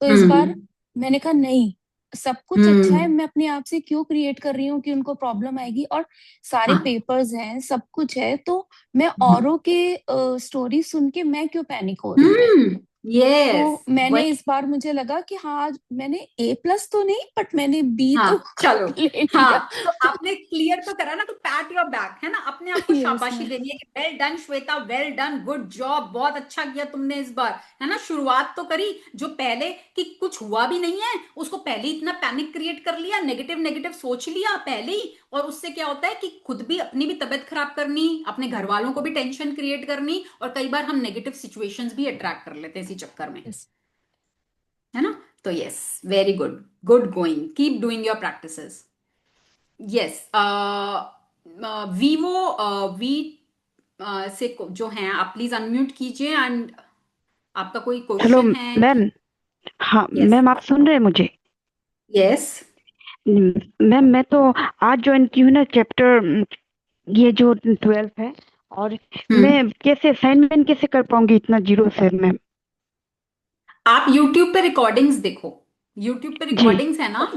तो इस बार हम्म। मैंने कहा नहीं, सब कुछ अच्छा है, हम्म। मैं अपने आप से क्यों क्रिएट कर रही हूँ कि उनको प्रॉब्लम आएगी, और सारे हाँ। पेपर्स हैं, सब कुछ है, तो मैं हम्म। औरों के स्टोरी सुन के मैं क्यों पैनिक हो रही हूँ। यस, तो मैंने वही। इस बार मुझे लगा कि हाँ आज मैंने A+ तो नहीं बट मैंने B हाँ, तो चलो। ले हाँ, लिया। तो आपने क्लियर तो करा ना, तो पैट योर बैक, है ना, अपने आप को यस शाबाशी मैम। देनी है कि well done Shweta, well done, good job, बहुत अच्छा किया तुमने इस बार, है ना, शुरुआत तो करी। जो पहले कि कुछ हुआ भी नहीं है उसको पहले ही इतना पैनिक क्रिएट कर लिया, नेगेटिव नेगेटिव सोच लिया पहले ही, और उससे क्या होता है कि खुद भी अपनी भी तबीयत खराब करनी, अपने घर वालों को भी टेंशन क्रिएट करनी, और कई बार हम नेगेटिव सिचुएशंस भी अट्रैक्ट कर लेते हैं इसी चक्कर में, यस है ना। तो yes, very good, good going, keep doing your practices. Yes, Vivo V से जो हैं, आप प्लीज अनम्यूट कीजिए, एंड आपका कोई हेलो क्वेश्चन है कि? मैम। हाँ यस, मैम, आप सुन रहे हैं मुझे? यस। मैम मैं तो आज ज्वाइन की हूँ ना चैप्टर, ये जो 12 है। और हम्म, मैं कैसे असाइनमेंट कैसे कर पाऊंगी इतना जीरो से मैम? आप YouTube पे रिकॉर्डिंग्स देखो, YouTube पे जी रिकॉर्डिंग्स है ना,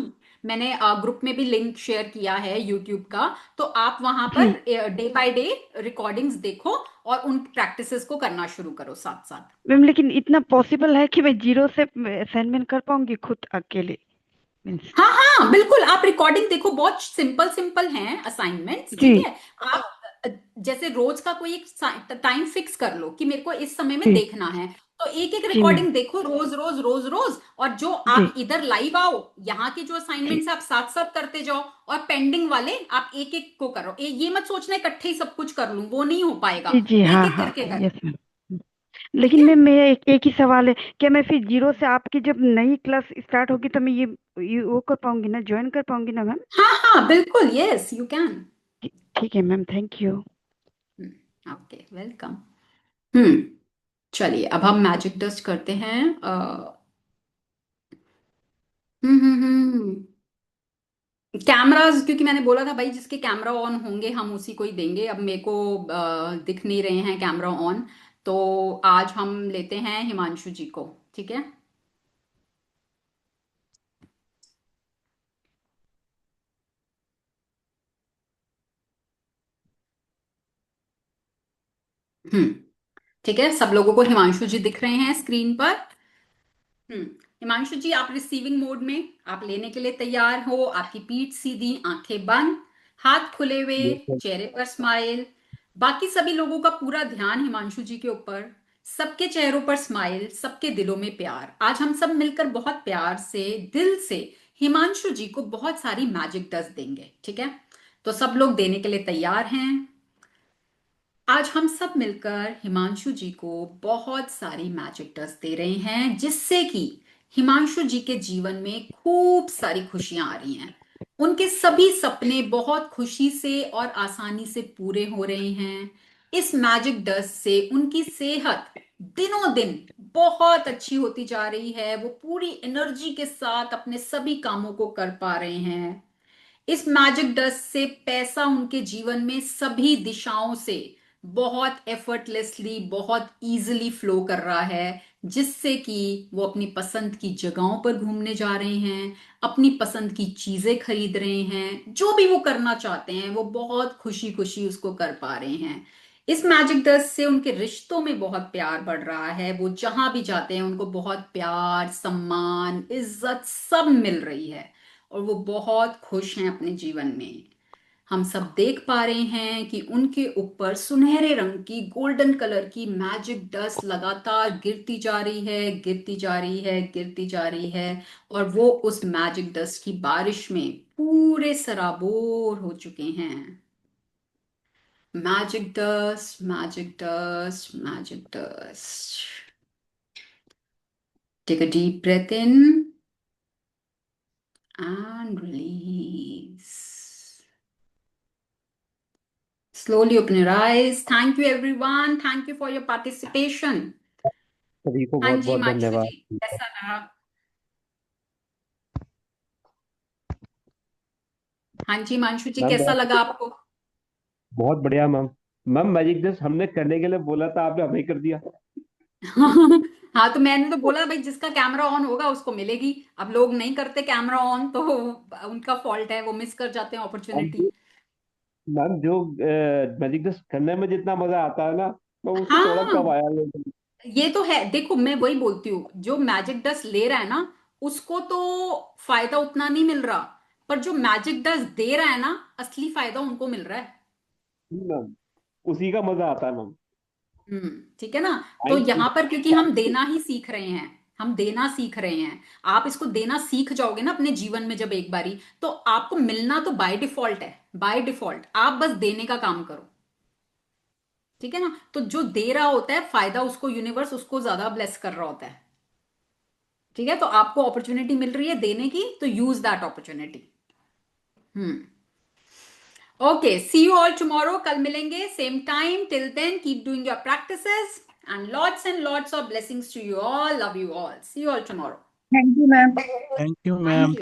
मैंने ग्रुप में भी लिंक शेयर किया है YouTube का, तो आप वहां जी per day by day recordings देखो और उन प्रैक्टिसेस को करना शुरू करो साथ साथ। मैम, लेकिन इतना पॉसिबल है कि मैं जीरो से असाइनमेंट कर पाऊंगी खुद अकेले मीन्स? हाँ हाँ, बिल्कुल, आप रिकॉर्डिंग देखो, बहुत सिंपल सिंपल हैं असाइनमेंट्स, जी ठीक है। आप जैसे रोज का कोई एक टाइम फिक्स कर लो कि मेरे को इस समय में जी देखना है, तो एक एक जी मैम। रिकॉर्डिंग देखो रोज रोज रोज रोज, और जो जी आप इधर लाइव आओ, यहाँ के जो जी असाइनमेंट्स आप साथ साथ करते जाओ, और पेंडिंग वाले आप एक एक को करो, ये मत सोचना इकट्ठे ही सब कुछ कर लूं, वो नहीं हो पाएगा, जी जी एक हाँ एक हाँ करके करो, यस मैम। ठीक लेकिन है। मैम मेरा एक ही सवाल है, क्या मैं फिर जीरो से आपकी जब नई क्लास स्टार्ट होगी तो मैं ये वो कर पाऊंगी ना, ज्वाइन कर पाऊंगी ना मैम? हाँ हाँ, बिल्कुल, यस यू कैन। ठीक है ma'am, thank you. Okay, welcome. Hmm, चलिए अब हम मैजिक डस्ट करते हैं। कैमराज, क्योंकि मैंने बोला था भाई जिसके कैमरा ऑन होंगे हम उसी को ही देंगे, अब मेरे को दिख नहीं रहे हैं कैमरा ऑन, तो आज हम लेते हैं हिमांशु जी को, ठीक है। हम्म, ठीक है, सब लोगों को हिमांशु जी दिख रहे हैं स्क्रीन पर। हम्म, हिमांशु जी आप रिसीविंग मोड में, आप लेने के लिए तैयार हो, आपकी पीठ सीधी, आंखें बंद, हाथ खुले हुए, चेहरे पर स्माइल, बाकी सभी लोगों का पूरा ध्यान हिमांशु जी के ऊपर, सबके चेहरों पर स्माइल, सबके दिलों में प्यार। आज हम सब मिलकर बहुत प्यार से, दिल से हिमांशु जी को बहुत सारी मैजिक डस्ट देंगे, ठीक है। तो सब लोग देने के लिए तैयार हैं। आज हम सब मिलकर हिमांशु जी को बहुत सारी मैजिक डस्ट दे रहे हैं, जिससे कि हिमांशु जी के जीवन में खूब सारी खुशियां आ रही हैं, उनके सभी सपने बहुत खुशी से और आसानी से पूरे हो रहे हैं। इस मैजिक डस्ट से उनकी सेहत दिनों दिन बहुत अच्छी होती जा रही है, वो पूरी एनर्जी के साथ अपने सभी कामों को कर पा रहे हैं। इस मैजिक डस्ट से पैसा उनके जीवन में सभी दिशाओं से बहुत एफर्टलेसली, बहुत इजीली फ्लो कर रहा है, जिससे कि वो अपनी पसंद की जगहों पर घूमने जा रहे हैं, अपनी पसंद की चीजें खरीद रहे हैं, जो भी वो करना चाहते हैं वो बहुत खुशी खुशी उसको कर पा रहे हैं। इस मैजिक डस्ट से उनके रिश्तों में बहुत प्यार बढ़ रहा है, वो जहां भी जाते हैं उनको बहुत प्यार, सम्मान, इज्जत सब मिल रही है, और वो बहुत खुश हैं अपने जीवन में। हम सब देख पा रहे हैं कि उनके ऊपर सुनहरे रंग की, गोल्डन कलर की मैजिक डस्ट लगातार गिरती जा रही है, गिरती जा रही है, गिरती जा रही है, और वो उस मैजिक डस्ट की बारिश में पूरे सराबोर हो चुके हैं। Magic dust, magic dust, magic dust. Take a deep breath in and release. Slowly open your eyes. Thank you, everyone. Thank you for your participation. सभी को हाँ बहुत जी, बहुत मांशु जी, धन्यवाद। कैसा रहा? हाँ जी, मांशु जी, मैम कैसा बहुत लगा आपको? बहुत बढ़िया मैम। मैम मैजिक जस्ट हमने करने के लिए बोला था, आपने हमें कर दिया। हाँ, तो मैंने तो बोला भाई जिसका कैमरा ऑन होगा उसको मिलेगी, अब लोग नहीं करते कैमरा ऑन, तो उनका फॉल्ट है, वो मिस कर जाते हैं मैम अपॉर्चुनिटी। मैम जो मैजिक जस्ट करने में जितना मजा आता है ना, मैं उससे थोड़ा हाँ, कम आया लोगों को। ये तो है, देखो मैं वही बोलती हूँ, जो मैजिक डस्ट ले रहा है ना उसको तो फायदा उतना नहीं मिल रहा, पर जो मैजिक डस्ट दे रहा है ना असली फायदा उनको मिल रहा है। मैम, उसी का मजा आता है मैम। ठीक है ना। तो थैंक यू। यहाँ पर क्योंकि हम देना ही सीख रहे हैं, हम देना सीख रहे हैं, आप इसको देना सीख जाओगे ना अपने जीवन में जब एक बारी, तो आपको मिलना तो बाय डिफॉल्ट है, बाय डिफॉल्ट आप बस देने का काम करो। ठीक है ना। तो जो दे रहा होता है फायदा उसको यूनिवर्स उसको ज्यादा ब्लेस कर रहा होता है। ठीक है, तो आपको अपॉर्चुनिटी मिल रही है देने की, तो use that opportunity. Okay, see you all tomorrow, कल मिलेंगे same time. Till then keep doing your practices and lots of blessings to you all. Love you all. See you all tomorrow. Thank you ma'am. Thank you, Thank ma'am. you.